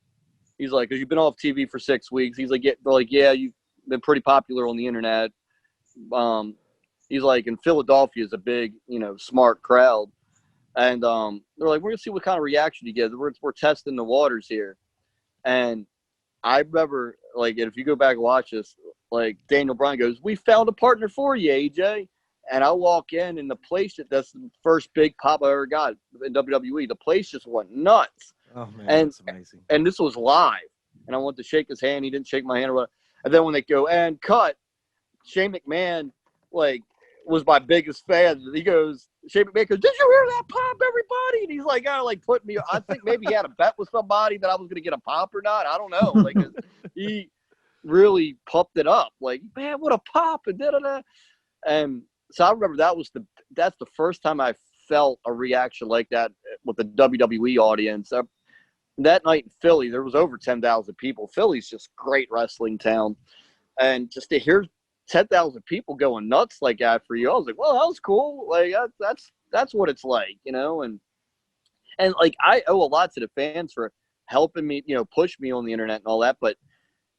[SPEAKER 1] He's like, because you've been off TV for 6 weeks. He's like, they're like, yeah, you've been pretty popular on the internet. He's like, and Philadelphia is a big, smart crowd. And they're like, we're going to see what kind of reaction you get. We're testing the waters here. And I remember, if you go back and watch this, Daniel Bryan goes, we found a partner for you, AJ. And I walk in, and the place, that's the first big pop I ever got in WWE. The place just went nuts.
[SPEAKER 2] Oh, man, that's amazing.
[SPEAKER 1] And this was live. And I wanted to shake his hand. He didn't shake my hand or whatever. And then when they go, and cut, Shane McMahon, was my biggest fan. He goes, Shane McMahon goes, did you hear that pop, everybody? And he's like, put me, I think maybe he had a bet with somebody that I was going to get a pop or not. I don't know. He really pumped it up. Man, what a pop. And da-da-da. And so I remember that's the first time I felt a reaction like that with the WWE audience. That night in Philly, there was over 10,000 people. Philly's just great wrestling town. And just to hear 10,000 people going nuts like that for you, I was like, well, that was cool. That's what it's like, And I owe a lot to the fans for helping me, push me on the internet and all that. But,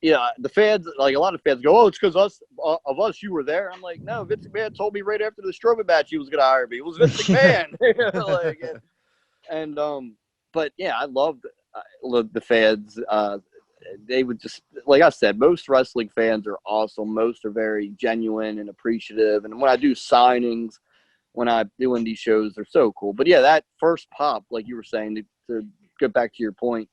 [SPEAKER 1] the fans, a lot of fans go, oh, it's because us, you were there. I'm like, no, Vince McMahon told me right after the Strowman match he was going to hire me. It was Vince McMahon. But yeah, I loved the fans. They would just, like I said, most wrestling fans are awesome. Most are very genuine and appreciative. And when I do signings, when I do indie shows, they're so cool. But yeah, that first pop, like you were saying, to get back to your point,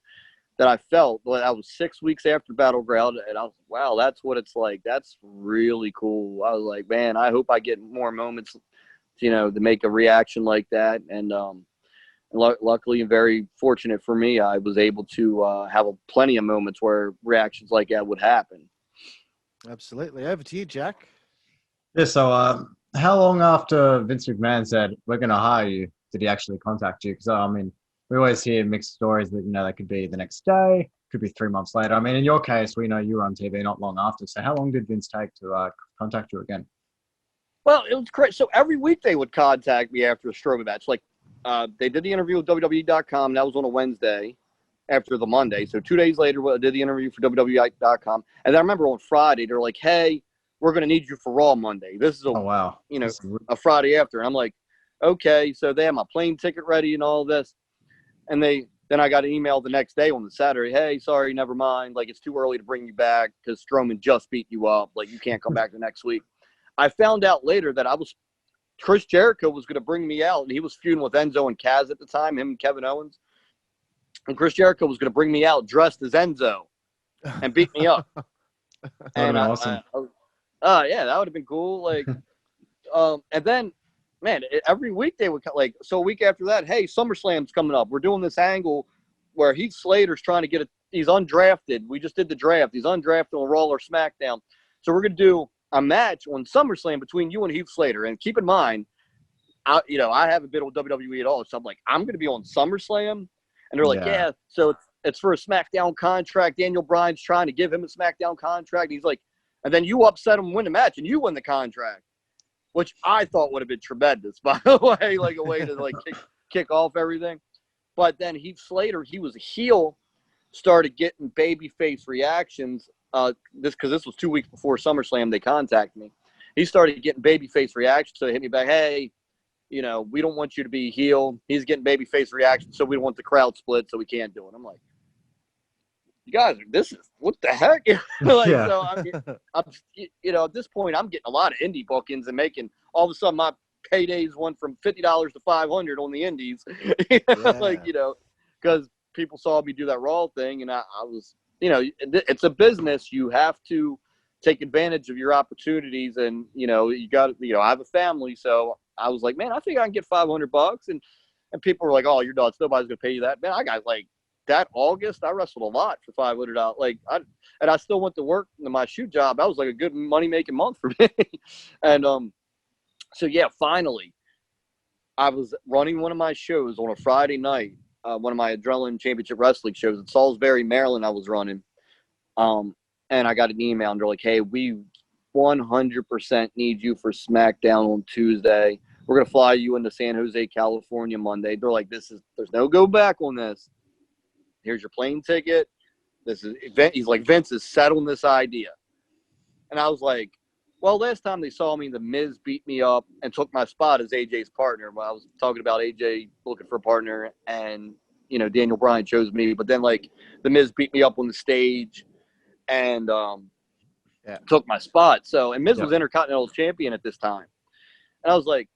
[SPEAKER 1] that I felt. Well, I was 6 weeks after Battleground, and I was like, wow, that's what it's like. That's really cool. I was like, man, I hope I get more moments, to make a reaction like that. And luckily and very fortunate for me, I was able to have plenty of moments where reactions like that would happen.
[SPEAKER 2] Absolutely. Over to you, Jack.
[SPEAKER 3] Yeah. So, how long after Vince McMahon said we're going to hire you did he actually contact you? Because I mean, we always hear mixed stories that that could be the next day, could be 3 months later. I mean, in your case, we know you were on TV not long after. So, how long did Vince take to contact you again?
[SPEAKER 1] Well, it was crazy. So every week they would contact me after a Strowman match. Like they did the interview with WWE.com. That was on a Wednesday after the Monday. So 2 days later, I did the interview for WWE.com. And then I remember on Friday, they're like, hey, we're going to need you for Raw Monday. This is
[SPEAKER 3] Oh, wow.
[SPEAKER 1] A Friday after. And I'm like, okay. So they have my plane ticket ready and all this. And then I got an email the next day on the Saturday. Hey, sorry, never mind. Like, it's too early to bring you back because Strowman just beat you up. Like, you can't come back the next week. I found out later that Chris Jericho was going to bring me out, and he was feuding with Enzo and Kaz at the time, him and Kevin Owens. And Chris Jericho was going to bring me out dressed as Enzo and beat me up.
[SPEAKER 3] And awesome.
[SPEAKER 1] Yeah, that would have been cool. Like, and then, man, every week they would so a week after that, hey, SummerSlam's coming up. We're doing this angle where Heath Slater's trying to get he's undrafted. We just did the draft. He's undrafted on Raw or SmackDown. So we're going to do a match on SummerSlam between you and Heath Slater. And keep in mind, I haven't been on WWE at all. So I'm like, I'm going to be on SummerSlam. And they're like, yeah. So it's for a SmackDown contract. Daniel Bryan's trying to give him a SmackDown contract. He's like, and then you upset him, win the match, and you win the contract, which I thought would have been tremendous, by the way, like a way to kick off everything. But then Heath Slater, he was a heel, started getting babyface reactions. Because this was 2 weeks before SummerSlam, they contacted me. He started getting babyface reactions, so they hit me back. Hey, we don't want you to be heel. He's getting babyface reactions, so we don't want the crowd split, so we can't do it. I'm like, you guys, this is what the heck?
[SPEAKER 3] Yeah.
[SPEAKER 1] So I'm at this point, I'm getting a lot of indie bookings and making all of a sudden my paydays went from $50 to $500 on the indies, because people saw me do that Raw thing, and I was. It's a business. You have to take advantage of your opportunities, and you got. I have a family, so I was like, man, I think I can get $500, and people were like, oh, you're nuts. Nobody's gonna pay you that. Man, I got that August. I wrestled a lot for $500. And I still went to work in my shoot job. That was like a good money making month for me. And so yeah, finally, I was running one of my shows on a Friday night. One of my Adrenaline Championship Wrestling shows in Salisbury, Maryland, I was running. And I got an email, and they're like, hey, we 100% need you for SmackDown on Tuesday. We're going to fly you into San Jose, California Monday. They're like, there's no go back on this. Here's your plane ticket. He's like, Vince is settling this idea. And I was like, well, last time they saw me, The Miz beat me up and took my spot as AJ's partner. When I was talking about AJ looking for a partner, and Daniel Bryan chose me. But then The Miz beat me up on the stage and took my spot. So, and Miz was Intercontinental Champion at this time, and I was like,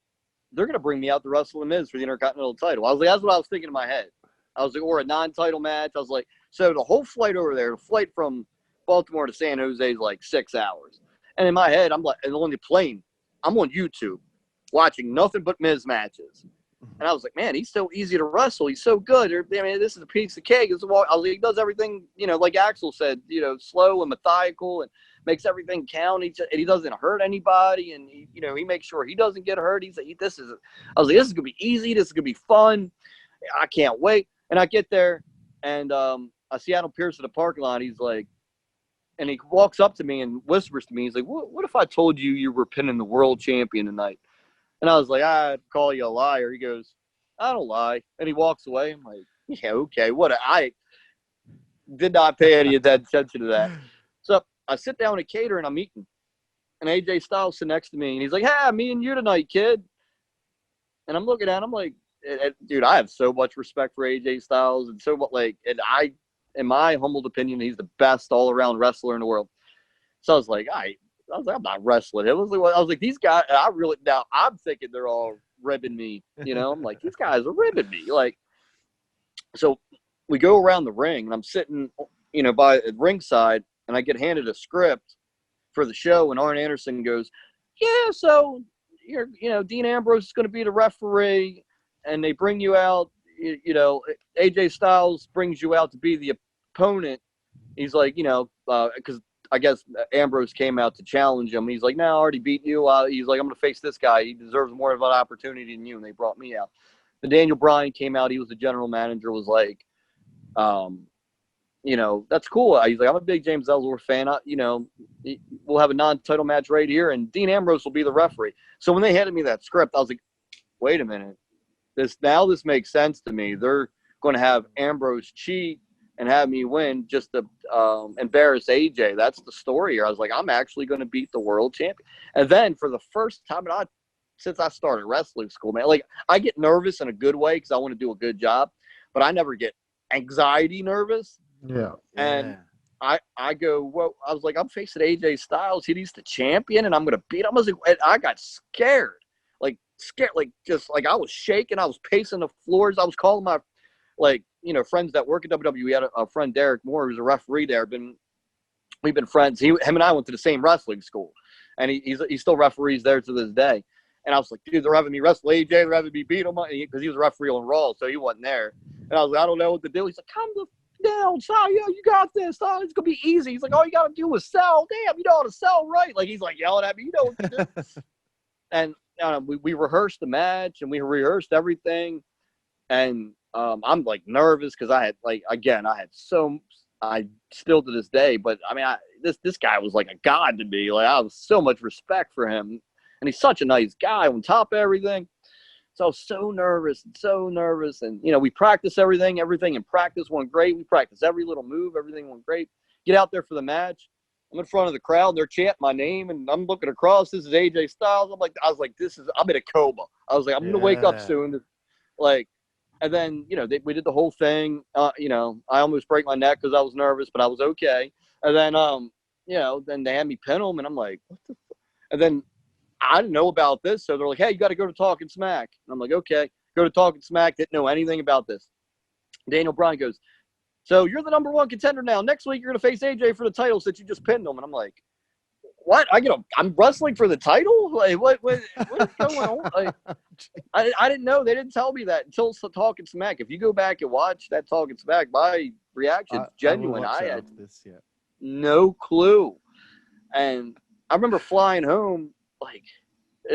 [SPEAKER 1] they're gonna bring me out to wrestle The Miz for the Intercontinental title. I was like, that's what I was thinking in my head. I was like, or a non-title match. I was like, so the whole flight over there, the flight from Baltimore to San Jose is like 6 hours. And in my head, I'm like, and on the plane, I'm on YouTube watching nothing but Miz matches. And I was like, man, he's so easy to wrestle. He's so good. I mean, this is a piece of cake. He does everything, like Axel said, slow and methodical and makes everything count. He doesn't hurt anybody. And, he makes sure he doesn't get hurt. I was like, this is going to be easy. This is going to be fun. I can't wait. And I get there, and I see Adam Pearce in the parking lot. He's like, and he walks up to me and whispers to me. He's like, what if I told you were pinning the world champion tonight? And I was like, I'd call you a liar. He goes, I don't lie. And he walks away. I'm like, yeah, okay. I did not pay any attention to that. So I sit down at Cater and I'm eating. And AJ Styles sits next to me. And he's like, hey, me and you tonight, kid. And I'm looking at him like, dude, I have so much respect for AJ Styles. And so much, in my humbled opinion, he's the best all-around wrestler in the world. So I was like, I'm not wrestling him. I was like, these guys, now I'm thinking they're all ribbing me, I'm like, these guys are ribbing me. So we go around the ring, and I'm sitting, by ringside, and I get handed a script for the show, and Arn Anderson goes, "Yeah, so Dean Ambrose is going to be the referee, and they bring you out. AJ Styles brings you out to be the opponent." He's like, because I guess Ambrose came out to challenge him. He's like, "No, I already beat you." He's like, "I'm going to face this guy. He deserves more of an opportunity than you." And they brought me out. Then Daniel Bryan came out. He was the general manager. Was like, that's cool. He's like, "I'm a big James Ellsworth fan. We'll have a non-title match right here, and Dean Ambrose will be the referee." So when they handed me that script, I was like, "Wait a minute. This makes sense to me. They're going to have Ambrose cheat and have me win just to embarrass AJ. That's the story here." I was like, "I'm actually going to beat the world champion." And then for the first time since I started wrestling school, man, like I get nervous in a good way because I want to do a good job, but I never get anxiety nervous.
[SPEAKER 3] Yeah.
[SPEAKER 1] And I go, well, I was like, I'm facing AJ Styles. He's the champion, and I'm going to beat him. I was like, and I got scared, like just like I was shaking. I was pacing the floors. I was calling my, friends that work at WWE. We had a friend, Derek Moore, who's a referee there. We've been friends. Him and I went to the same wrestling school, and he still referees there to this day. And I was like, "Dude, they're having me wrestle AJ. They're having me beat him," because he was a referee on Raw, so he wasn't there. And I was like, "I don't know what to do." He's like, "Come down, Sal. You got this. Oh, it's gonna be easy." He's like, "All you gotta do is sell. Damn, you know how to sell, right?" Like he's like yelling at me. You know what to do. And we rehearsed the match, and we rehearsed everything. And I'm like nervous because I still to this day, but I mean, this guy was like a god to me. Like I have so much respect for him, and he's such a nice guy on top of everything. So I was so nervous. And, we practice everything in practice went great. We practiced every little move. Everything went great. Get out there for the match. I'm in front of the crowd. They're chanting my name, and I'm looking across. This is AJ Styles. I'm in a coma. I was like, I'm going to wake up soon. And then, we did the whole thing. I almost break my neck because I was nervous, but I was okay. And then, then they had me pin them, and I'm like, what the fuck? And then I didn't know about this, so they're like, "Hey, you got to go to Talking Smack." And I'm like, "Okay." Go to Talking Smack. Didn't know anything about this. Daniel Bryan goes, "So you're the number one contender now. Next week you're going to face AJ for the title since you just pinned him." And I'm like, "What? I'm wrestling for the title? Like, what is going on?" Like, I didn't know. They didn't tell me that until Talking Smack. If you go back and watch that Talking Smack, my reaction's genuine. I had no clue. And I remember flying home. Like,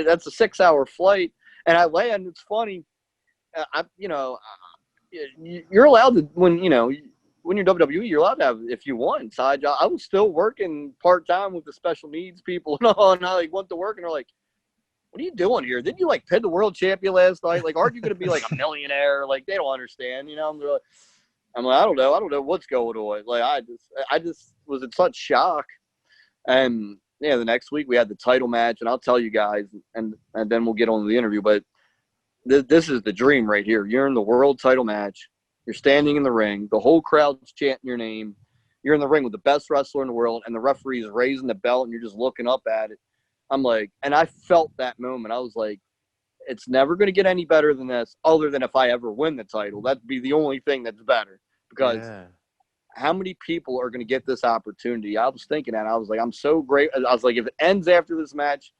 [SPEAKER 1] that's a 6-hour flight, and I land. It's funny. You're allowed to when you're WWE, you're allowed to have, if you want, side job. I was still working part time with the special needs people and all, and I went to work, and they're like, "What are you doing here? Didn't you pin the world champion last night? Like, aren't you going to be like a millionaire?" Like, they don't understand, I'm like, I don't know what's going on. Like, I just was in such shock. And the next week we had the title match, and I'll tell you guys, and then we'll get on to the interview. But this is the dream right here. You're in the world title match. You're standing in the ring. The whole crowd's chanting your name. You're in the ring with the best wrestler in the world, and the referee is raising the belt, and you're just looking up at it. I'm like, and I felt that moment. I was like, it's never going to get any better than this, other than if I ever win the title. That'd be the only thing that's better, because how many people are going to get this opportunity? I was thinking that. I was like, I'm so great. I was like, if it ends after this match,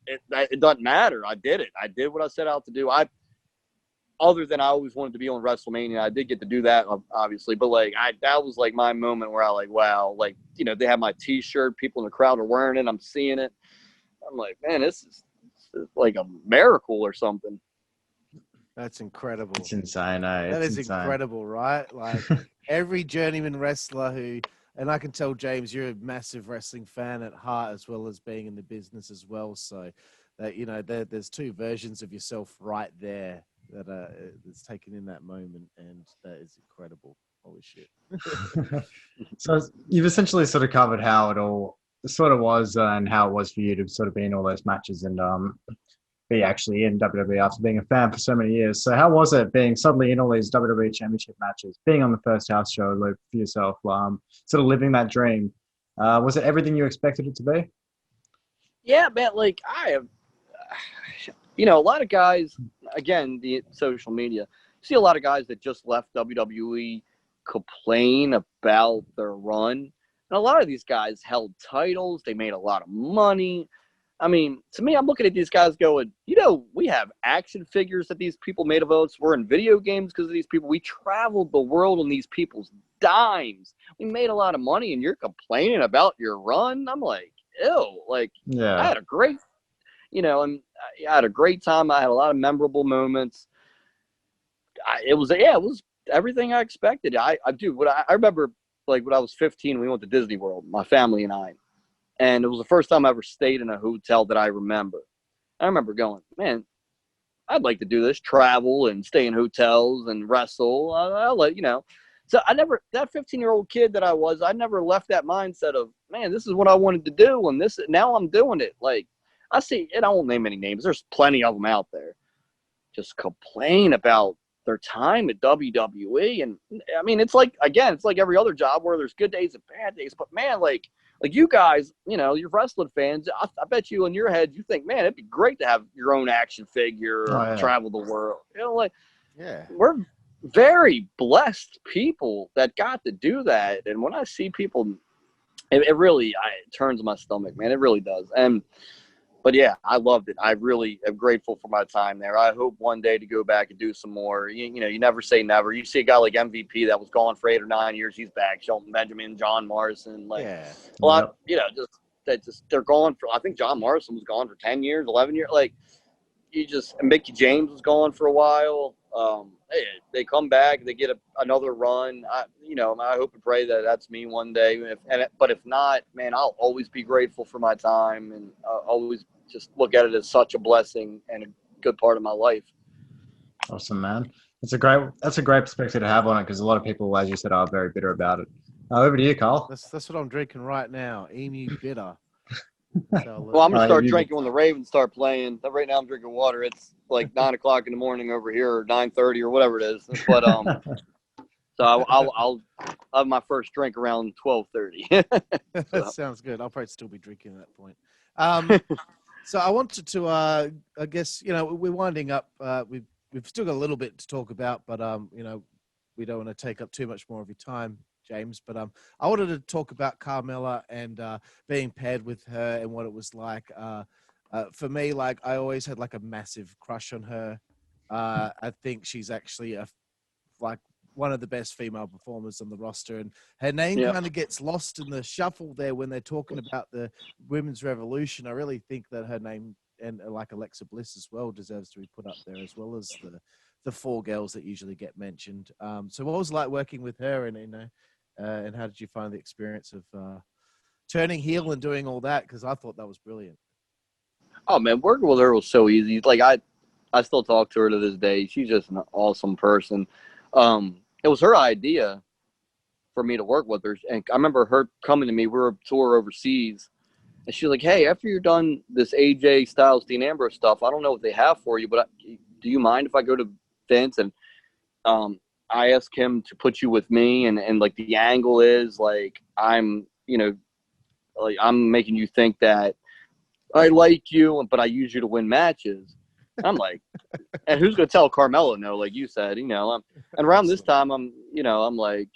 [SPEAKER 1] it doesn't matter. I did it. I did what I set out to do. Other than I always wanted to be on WrestleMania, I did get to do that, obviously. But that was my moment where wow, they have my T-shirt. People in the crowd are wearing it. I'm seeing it. I'm like, man, this is like a miracle or something.
[SPEAKER 2] That's incredible.
[SPEAKER 3] It's insane,
[SPEAKER 2] That is
[SPEAKER 3] insane.
[SPEAKER 2] incredible, right? Like every journeyman wrestler and I can tell, James, you're a massive wrestling fan at heart, as well as being in the business as well. So that there's two versions of yourself right there that's taken in that moment, and that is incredible. Holy shit.
[SPEAKER 3] So you've essentially sort of covered how it all sort of was and how it was for you to sort of be in all those matches and be actually in WWE after being a fan for so many years. So how was it being suddenly in all these WWE Championship matches, being on the first house show for yourself, sort of living that dream? Was it everything you expected it to be?
[SPEAKER 1] Yeah, man, I have, a lot of guys, again, the social media, see a lot of guys that just left WWE complain about their run. And a lot of these guys held titles. They made a lot of money. I mean, to me, I'm looking at these guys going, we have action figures that these people made of us. We're in video games because of these people. We traveled the world on these people's dimes. We made a lot of money, and you're complaining about your run? I'm like, ew. Like, I had a great, and I had a great time. I had a lot of memorable moments. It was everything I expected. I remember, like, when I was 15, we went to Disney World, my family and I. And it was the first time I ever stayed in a hotel that I remember. I remember going, man, I'd like to do this, travel and stay in hotels and wrestle. I'll let. So that 15-year-old kid that I never left that mindset of, man, this is what I wanted to do. And now I'm doing it. Like, I see, and I won't name any names. There's plenty of them out there. Just complain about their time at WWE. And I mean, it's like every other job where there's good days and bad days. But man, like you guys, you're wrestling fans. I bet you in your head, you think, man, it'd be great to have your own action figure or travel the world. We're very blessed people that got to do that. And when I see people, it really turns my stomach, man. It really does. But yeah, I loved it. I really am grateful for my time there. I hope one day to go back and do some more. You never say never. You see a guy like MVP that was gone for 8 or 9 years. He's back. Shelton Benjamin, John Morrison, a lot. They're gone for. I think John Morrison was gone for 10 years, 11 years. Like, and Mickey James was gone for a while. They come back, they get another run. I hope and pray that that's me one day. But if not, man, I'll always be grateful for my time, and always just look at it as such a blessing and a good part of my life.
[SPEAKER 3] Awesome, man. That's a great perspective to have on it, because a lot of people, as you said, are very bitter about it. Over to you, Carl.
[SPEAKER 2] That's what I'm drinking right now. Emu Bitter.
[SPEAKER 1] Well, I'm gonna start drinking when the Ravens start playing. Right now, I'm drinking water. It's like 9 o'clock in the morning over here, or 9:30, or whatever it is. But so I'll have my first drink around 12:30.
[SPEAKER 2] That sounds good. I'll probably still be drinking at that point. So I wanted to, I guess, we're winding up. We've still got a little bit to talk about, but we don't want to take up too much more of your time, James. But I wanted to talk about Carmella and being paired with her and what it was like. For me, like, I always had like a massive crush on her. I think she's actually one of the best female performers on the roster, and her name kind of gets lost in the shuffle there when they're talking about the women's revolution. I really think that her name, and like Alexa Bliss as well, deserves to be put up there, as well as the 4 girls that usually get mentioned. So what was it like working with her, and how did you find the experience of turning heel and doing all that? Because I thought that was brilliant.
[SPEAKER 1] Oh man, working with her was so easy. Like, I still talk to her to this day. She's just an awesome person. It was her idea for me to work with her. And I remember her coming to me. We were on tour overseas. And she was like, hey, after you're done this AJ Styles, Dean Ambrose stuff, I don't know what they have for you, but do you mind if I go to Vince? And I asked him to put you with me. And like, the angle is like, I'm making you think that I like you, but I use you to win matches. I'm like, and who's going to tell Carmella no, like you said, and around this time, I'm like,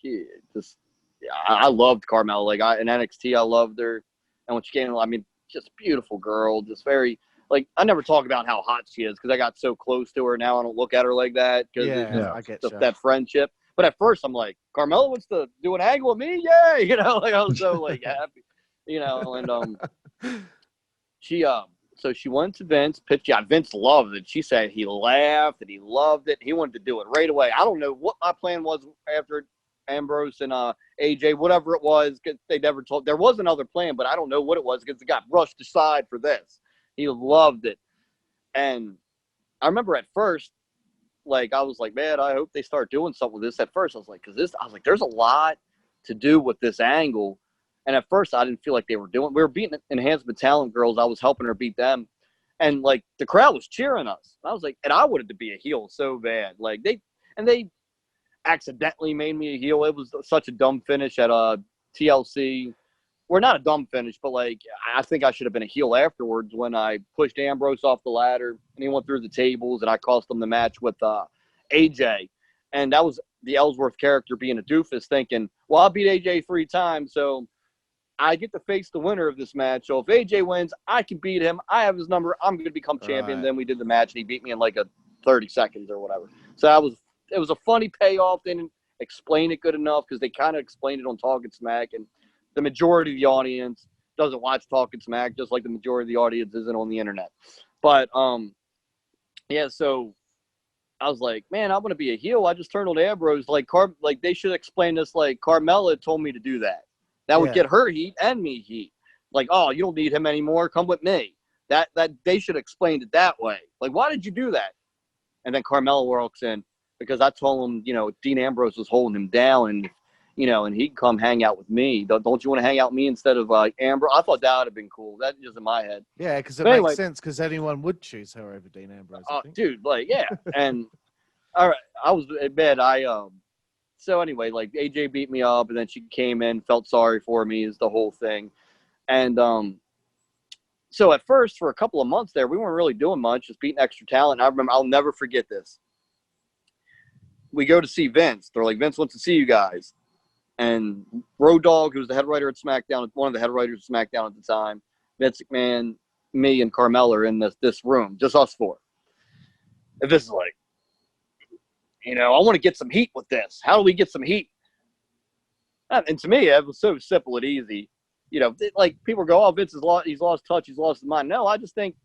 [SPEAKER 1] I loved Carmella. Like, in NXT, I loved her. And when she came, I mean, just beautiful girl, just very, like, I never talk about how hot she is because I got so close to her. Now I don't look at her like that because
[SPEAKER 2] I get
[SPEAKER 1] that friendship. But at first I'm like, Carmella wants to do an angle with me? Yay! Like, I was so like happy, and so she went to Vince, pitched. Yeah, Vince loved it. She said he laughed and he loved it. He wanted to do it right away. I don't know what my plan was after Ambrose and AJ, whatever it was, because they never told. There was another plan, but I don't know what it was because it got brushed aside for this. He loved it. And I remember at first, like, I was like, man, I hope they start doing something with this. At first, I was like, there's a lot to do with this angle. And at first, I didn't feel like they were doing. We were beating Enhancement Talent girls. I was helping her beat them, and like the crowd was cheering us. I was like, and I wanted to be a heel so bad. Like they accidentally made me a heel. It was such a dumb finish at TLC. Well, not a dumb finish, but like I think I should have been a heel afterwards when I pushed Ambrose off the ladder and he went through the tables and I cost him the match with AJ. And that was the Ellsworth character being a doofus, thinking, well, I'll beat AJ 3 times, so I get to face the winner of this match. So if AJ wins, I can beat him. I have his number. I'm going to become champion.
[SPEAKER 2] Right.
[SPEAKER 1] Then we did the match, and he beat me in like a 30 seconds or whatever. So it was a funny payoff. They didn't explain it good enough because they kind of explained it on Talking Smack, and the majority of the audience doesn't watch Talking Smack, just like the majority of the audience isn't on the internet. But yeah, so I was like, man, I'm gonna be a heel. I just turned on Ambrose. Like they should explain this. Like Carmella told me to do that. That would get her heat and me heat. Like, oh, you don't need him anymore. Come with me. That they should explain it that way. Like, why did you do that? And then Carmella walks in because I told him, Dean Ambrose was holding him down, and and he'd come hang out with me. Don't you want to hang out with me instead of Ambrose? I thought that would have been cool. That just in my head.
[SPEAKER 2] Yeah, because it
[SPEAKER 1] But
[SPEAKER 2] makes sense because anyone would choose her over Dean Ambrose. I think.
[SPEAKER 1] Dude, like, yeah. And all right, I was in bed. So anyway, like AJ beat me up, and then she came in, felt sorry for me, is the whole thing. And so at first, for a couple of months there, we weren't really doing much, just beating extra talent. And I remember, I'll never forget this. We go to see Vince. They're like, Vince wants to see you guys. And Road Dogg, who was the head writer at SmackDown, one of the head writers of SmackDown at the time, Vince McMahon, me, and Carmella are in this room, just us four. And this is like, I want to get some heat with this. How do we get some heat? And to me, it was so simple and easy. Like people go, oh, Vince he's lost touch, he's lost his mind. No, I just think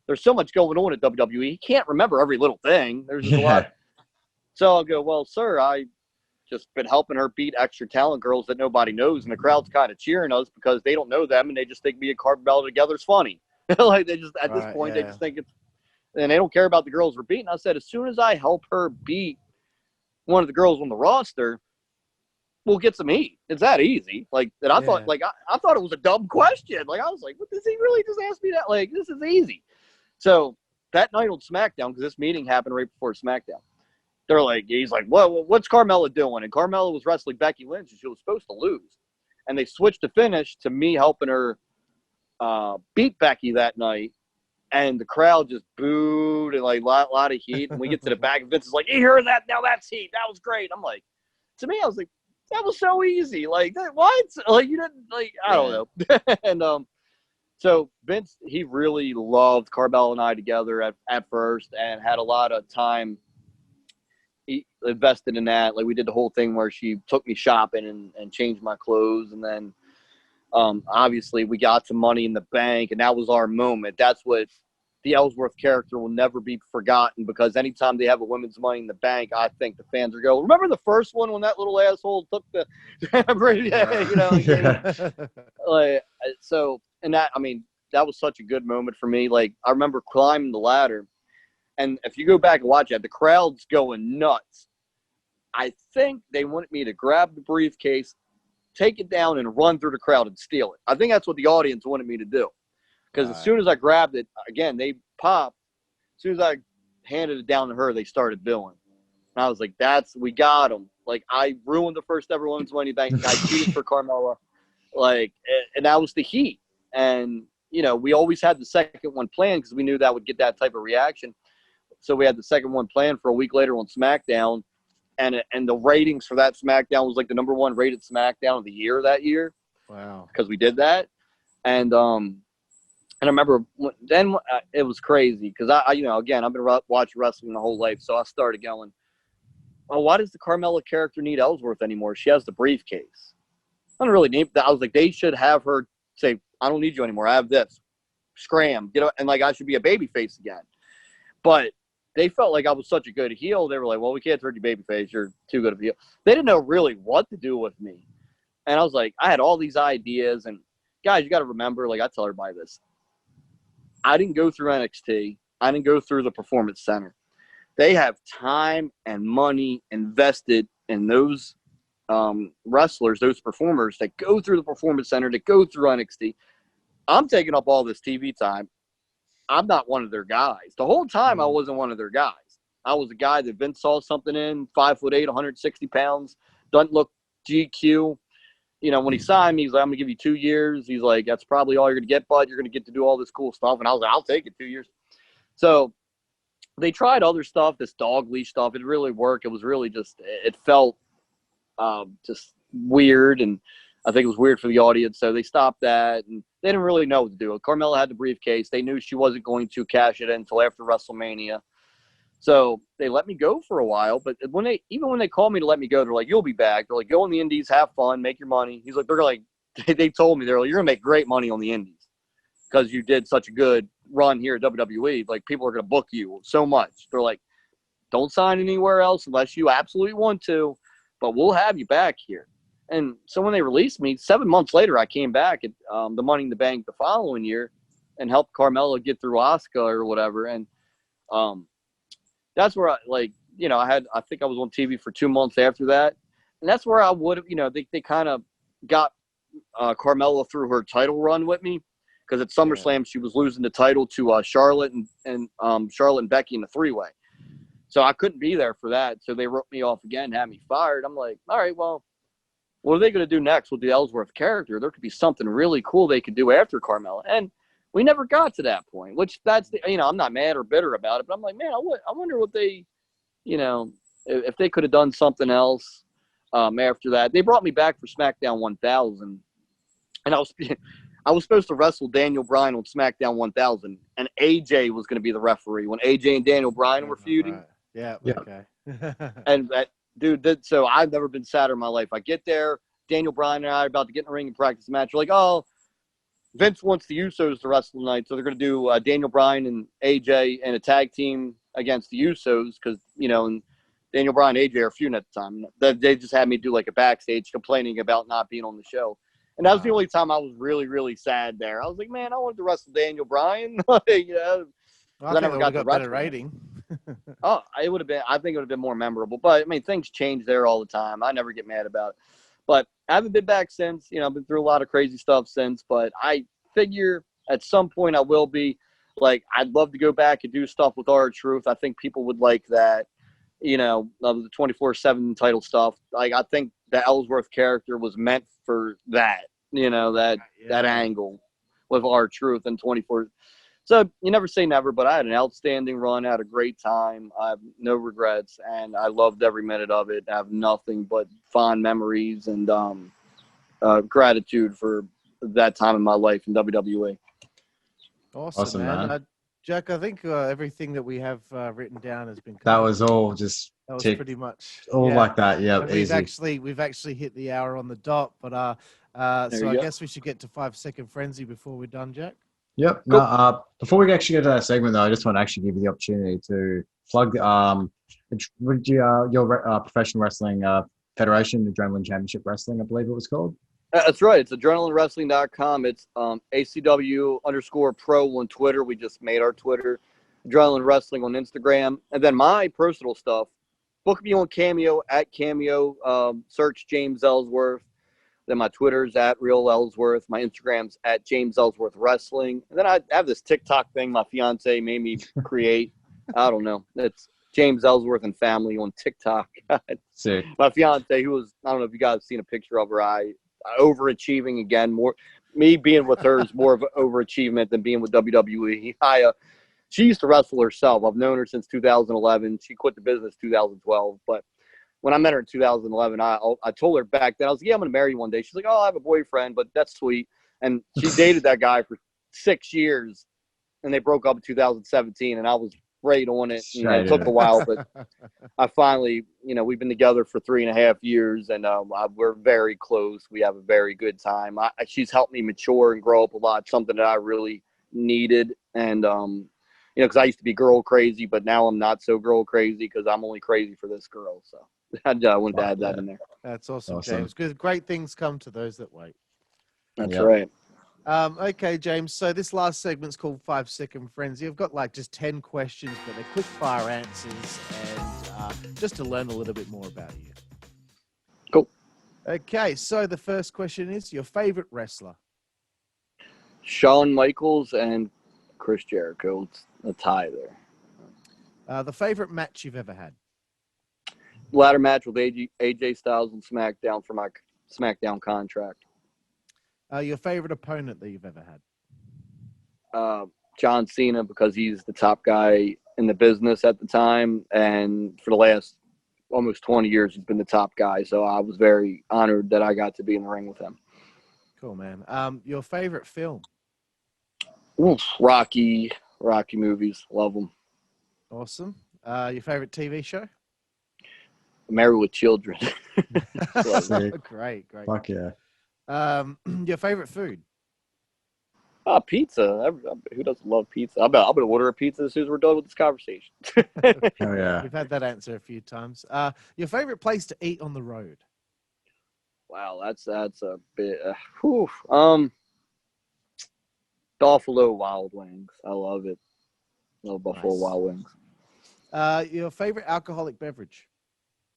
[SPEAKER 1] there's so much going on at WWE. He can't remember every little thing. There's just a lot. So I'll go, well, sir, I just been helping her beat extra talent girls that nobody knows, and the crowd's kind of cheering us because they don't know them, and they just think me and Carmella together is funny. Like they just at this point they just think it's, and they don't care about the girls we're beating. I said, as soon as I help her beat one of the girls on the roster, we'll get some heat. It's that easy. Like that. I thought, like I thought it was a dumb question. Like I was like, what does he really just ask me that? Like this is easy. So that night on SmackDown, because this meeting happened right before SmackDown, they're like, he's like, well, what's Carmella doing? And Carmella was wrestling Becky Lynch, and she was supposed to lose. And they switched the finish to me helping her beat Becky that night. And the crowd just booed and like a lot of heat. And we get to the back, and Vince is like, you hear that? Now that's heat. That was great. I'm like, to me, I was like, that was so easy. Like, what? Like, you didn't, like, I don't know. And so Vince, he really loved Carmella and I together at first, and had a lot of time he invested in that. Like we did the whole thing where she took me shopping and changed my clothes. And then obviously we got some Money in the Bank, and that was our moment. That's what the Ellsworth character will never be forgotten, because anytime they have a women's Money in the Bank, I think the fans are going, remember the first one when that little asshole took the like, so, and that, I mean, that was such a good moment for me. Like I remember climbing the ladder, and if you go back and watch it, the crowd's going nuts. I think they wanted me to grab the briefcase, take it down, and run through the crowd and steal it. I think that's what the audience wanted me to do. Because as soon as I grabbed it, again, they popped. As soon as I handed it down to her, they started booing. And I was like, we got them. Like, I ruined the first ever Women's Money Bank. I cheated for Carmella. Like, and that was the heat. And, we always had the second one planned because we knew that would get that type of reaction. So we had the second one planned for a week later on SmackDown. And the ratings for that SmackDown was like the number one rated SmackDown of the year that year.
[SPEAKER 2] Wow.
[SPEAKER 1] Because we did that. And I remember then it was crazy because again, I've been watching wrestling my whole life. So I started going, oh, why does the Carmella character need Ellsworth anymore? She has the briefcase. I don't really need that. I was like, they should have her say, I don't need you anymore. I have this. Scram. And like I should be a babyface again. But they felt like I was such a good heel. They were like, well, we can't turn you babyface. You're too good of a heel. They didn't know really what to do with me. And I was like, I had all these ideas. And guys, you got to remember, like I tell everybody this. I didn't go through NXT. I didn't go through the Performance Center. They have time and money invested in those wrestlers, those performers that go through the Performance Center, that go through NXT. I'm taking up all this TV time. I'm not one of their guys. The whole time I wasn't one of their guys. I was a guy that Vince saw something in, 5'8", 160 pounds, doesn't look GQ. When he signed me, he's like, I'm going to give you 2 years. He's like, that's probably all you're going to get, bud. You're going to get to do all this cool stuff. And I was like, I'll take it, 2 years. So they tried other stuff, this dog leash stuff. It really worked. It was really just, it felt just weird, and I think it was weird for the audience, so they stopped that, and they didn't really know what to do. Carmella had the briefcase. They knew she wasn't going to cash it in until after WrestleMania, so they let me go for a while. But when they called me to let me go, they're like, "You'll be back." They're like, "Go on the Indies, have fun, make your money." He's like, they told me, they're like, "You're gonna make great money on the Indies because you did such a good run here at WWE. Like, people are gonna book you so much." They're like, "Don't sign anywhere else unless you absolutely want to, but we'll have you back here." And so when they released me, 7 months later, I came back at the Money in the Bank the following year and helped Carmella get through Asuka or whatever. And that's where I think I was on TV for 2 months after that. And that's where I would have, they kind of got Carmella through her title run with me, because at SummerSlam, she was losing the title to Charlotte and Charlotte and Becky in the three-way. So I couldn't be there for that. So they wrote me off again, had me fired. I'm like, all right, well, what are they going to do next with the Ellsworth character? There could be something really cool they could do after Carmella. And we never got to that point, which I'm not mad or bitter about it, but I'm like, man, I wonder what they, if they could have done something else after that. They brought me back for SmackDown 1000, and I was supposed to wrestle Daniel Bryan on SmackDown 1000, and AJ was going to be the referee when AJ and Daniel Bryan were feuding.
[SPEAKER 2] Right. Yeah. Okay.
[SPEAKER 1] And that dude, so I've never been sadder in my life. I get there, Daniel Bryan and I are about to get in the ring and practice a match. We're like, oh, Vince wants the Usos to wrestle tonight, so they're going to do Daniel Bryan and AJ in a tag team against the Usos, because, and Daniel Bryan and AJ are feuding at the time. They just had me do like a backstage complaining about not being on the show. And that was the only time I was really, really sad there. I was like, man, I wanted to wrestle Daniel Bryan.
[SPEAKER 2] Well, I never got better rating.
[SPEAKER 1] It would have been. I think it would have been more memorable. But I mean, things change there all the time. I never get mad about it. But I haven't been back since. I've been through a lot of crazy stuff since. But I figure at some point I will be. Like, I'd love to go back and do stuff with R-Truth. I think people would like that. The 24/7 title stuff. Like, I think the Ellsworth character was meant for that. That angle with R-Truth and 24. So you never say never, but I had an outstanding run. I had a great time. I have no regrets, and I loved every minute of it. I have nothing but fond memories and gratitude for that time in my life in WWE.
[SPEAKER 2] Awesome, man. Jack, I think everything that we have written down has been covered.
[SPEAKER 3] That was all just
[SPEAKER 2] that was pretty much
[SPEAKER 3] all like that. Yeah,
[SPEAKER 2] we've actually hit the hour on the dot, but so I guess we should get to 5-second frenzy before we're done, Jack.
[SPEAKER 3] Yep.
[SPEAKER 1] Cool.
[SPEAKER 3] No, before we actually get to that segment, though, I just want to actually give you the opportunity to plug your professional wrestling federation, Adrenaline Championship Wrestling, I believe it was called.
[SPEAKER 1] That's right. It's adrenalinewrestling.com. It's ACW_pro on Twitter. We just made our Twitter. Adrenaline Wrestling on Instagram. And then my personal stuff, book me on Cameo, at Cameo, search James Ellsworth. Then my Twitter's at Real Ellsworth. My Instagram's at James Ellsworth Wrestling. And then I have this TikTok thing my fiance made me create. I don't know. It's James Ellsworth and Family on TikTok.
[SPEAKER 3] Sick.
[SPEAKER 1] My fiance, who was, I don't know if you guys have seen a picture of her, overachieving again. More me being with her is more of an overachievement than being with WWE. She used to wrestle herself. I've known her since 2011. She quit the business 2012, but when I met her in 2011, I told her back then, I was like, yeah, I'm going to marry you one day. She's like, oh, I have a boyfriend, but that's sweet. And she dated that guy for 6 years, and they broke up in 2017, and I was right on it. It took a while, but I finally, we've been together for 3.5 years, and we're very close. We have a very good time. She's helped me mature and grow up a lot, something that I really needed. And, because I used to be girl crazy, but now I'm not so girl crazy because I'm only crazy for this girl. So I wanted to add that in there.
[SPEAKER 2] That's awesome, James. Good, great things come to those that wait.
[SPEAKER 1] That's right.
[SPEAKER 2] Okay, James. So this last segment's called 5-second frenzy. I've got just 10 questions, but they're quick fire answers, and just to learn a little bit more about you.
[SPEAKER 1] Cool.
[SPEAKER 2] Okay, so the first question is your favorite wrestler.
[SPEAKER 1] Shawn Michaels and Chris Jericho. It's a tie there.
[SPEAKER 2] The favorite match you've ever had.
[SPEAKER 1] Ladder match with AJ Styles on SmackDown for my SmackDown contract.
[SPEAKER 2] Your favorite opponent that you've ever had.
[SPEAKER 1] John Cena, because he's the top guy in the business at the time, and for the last almost 20 years, he's been the top guy. So I was very honored that I got to be in the ring with him.
[SPEAKER 2] Cool, man. Your favorite film?
[SPEAKER 1] Oof, Rocky movies, love them.
[SPEAKER 2] Awesome. Your favorite TV show?
[SPEAKER 1] Married with Children.
[SPEAKER 3] Sick.
[SPEAKER 2] Great.
[SPEAKER 3] Fuck yeah.
[SPEAKER 2] Your favorite food?
[SPEAKER 1] Pizza. Who doesn't love pizza? I'm going to order a pizza as soon as we're done with this conversation.
[SPEAKER 3] Oh yeah.
[SPEAKER 2] We've had that answer a few times. Your favorite place to eat on the road?
[SPEAKER 1] Wow, that's a bit. Buffalo Wild Wings. I love it. Love Buffalo
[SPEAKER 2] Nice.
[SPEAKER 1] Wild Wings.
[SPEAKER 2] Your favorite alcoholic beverage?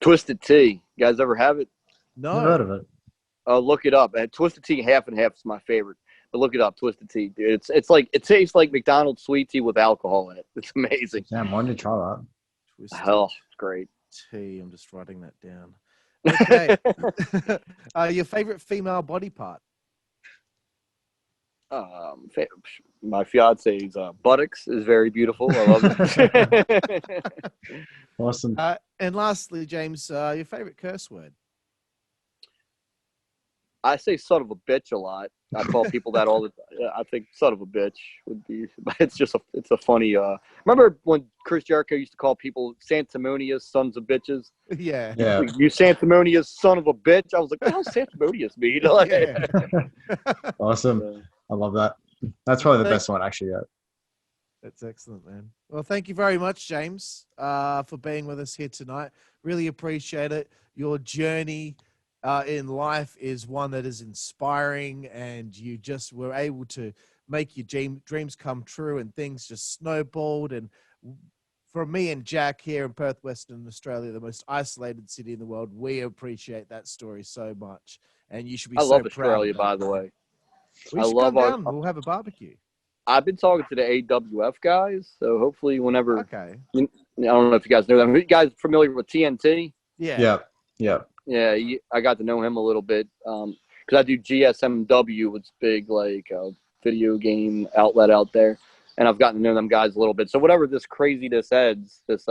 [SPEAKER 1] Twisted tea. You guys ever have it?
[SPEAKER 2] No.
[SPEAKER 3] Never heard of it.
[SPEAKER 1] Look it up. Twisted tea, half and half is my favorite. But look it up, Twisted tea. Dude, it's like it tastes like McDonald's sweet tea with alcohol in it. It's amazing.
[SPEAKER 3] Damn, why did you try that?
[SPEAKER 2] Twisted
[SPEAKER 1] Hell, it's great.
[SPEAKER 2] tea. I'm just writing that down. Okay. Your favorite female body part?
[SPEAKER 1] My fiance's buttocks is very beautiful. I love it.
[SPEAKER 3] Awesome.
[SPEAKER 2] And lastly, James, your favorite curse word?
[SPEAKER 1] I say "son of a bitch" a lot. I call people that all the time. I think "son of a bitch" would be. It's a funny. Remember when Chris Jericho used to call people sanctimonious sons of bitches?
[SPEAKER 2] Yeah.
[SPEAKER 3] Yeah.
[SPEAKER 1] Like, you sanctimonious son of a bitch. I was like, what does sanctimonious mean? Like,
[SPEAKER 2] Yeah.
[SPEAKER 3] Awesome. I love that. That's probably the best one actually yet.
[SPEAKER 2] That's excellent, man. Well, thank you very much, James, for being with us here tonight. Really appreciate it. Your journey in life is one that is inspiring, and you just were able to make your dreams come true, and things just snowballed. And for me and Jack here in Perth, Western Australia, the most isolated city in the world, we appreciate that story so much. And you should be
[SPEAKER 1] I
[SPEAKER 2] so
[SPEAKER 1] love
[SPEAKER 2] proud
[SPEAKER 1] Australia,
[SPEAKER 2] of that.
[SPEAKER 1] by the way.
[SPEAKER 2] We
[SPEAKER 1] I
[SPEAKER 2] should
[SPEAKER 1] love
[SPEAKER 2] come down. We'll have a barbecue.
[SPEAKER 1] I've been talking to the AWF guys, so hopefully whenever.
[SPEAKER 2] Okay.
[SPEAKER 1] I don't know if you guys know them. Are you guys familiar with TNT?
[SPEAKER 2] Yeah.
[SPEAKER 1] Yeah, I got to know him a little bit because I do GSMW, which is big like video game outlet out there, and I've gotten to know them guys a little bit. So whatever this craziness ends, this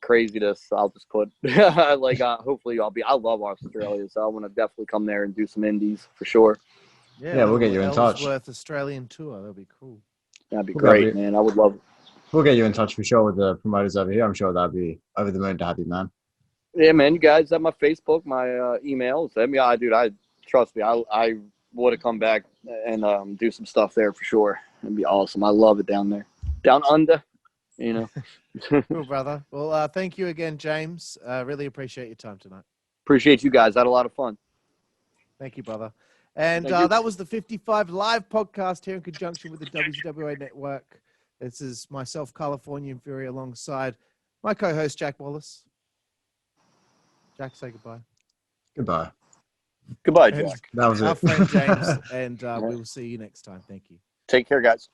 [SPEAKER 1] craziness, I'll just put hopefully I love Australia, so I want to definitely come there and do some indies for sure.
[SPEAKER 3] Yeah, we'll get you in touch.
[SPEAKER 2] Ellsworth Australian tour. That'll be cool.
[SPEAKER 1] That'd be great, man. I would love it.
[SPEAKER 3] We'll get you in touch for sure with the promoters over here. I'm sure they'll be over the moon to have you, man.
[SPEAKER 1] Yeah, man. You guys have my Facebook, my email. Send me. Trust me. I would have come back and do some stuff there for sure. It'd be awesome. I love it down there, down under.
[SPEAKER 2] Cool, brother. Well, thank you again, James. Really appreciate your time tonight.
[SPEAKER 1] Appreciate you guys. I had a lot of fun.
[SPEAKER 2] Thank you, brother. And
[SPEAKER 1] Thank you.
[SPEAKER 2] that was the 55 live podcast here in conjunction with the WZWA Network. This is myself, Karlifornia Fury, alongside my co-host, Jack Wallace. Jack, say goodbye.
[SPEAKER 3] Goodbye.
[SPEAKER 1] Goodbye, Jack.
[SPEAKER 3] That was
[SPEAKER 2] Our
[SPEAKER 3] it.
[SPEAKER 2] friend James, and we will see you next time. Thank you.
[SPEAKER 1] Take care, guys.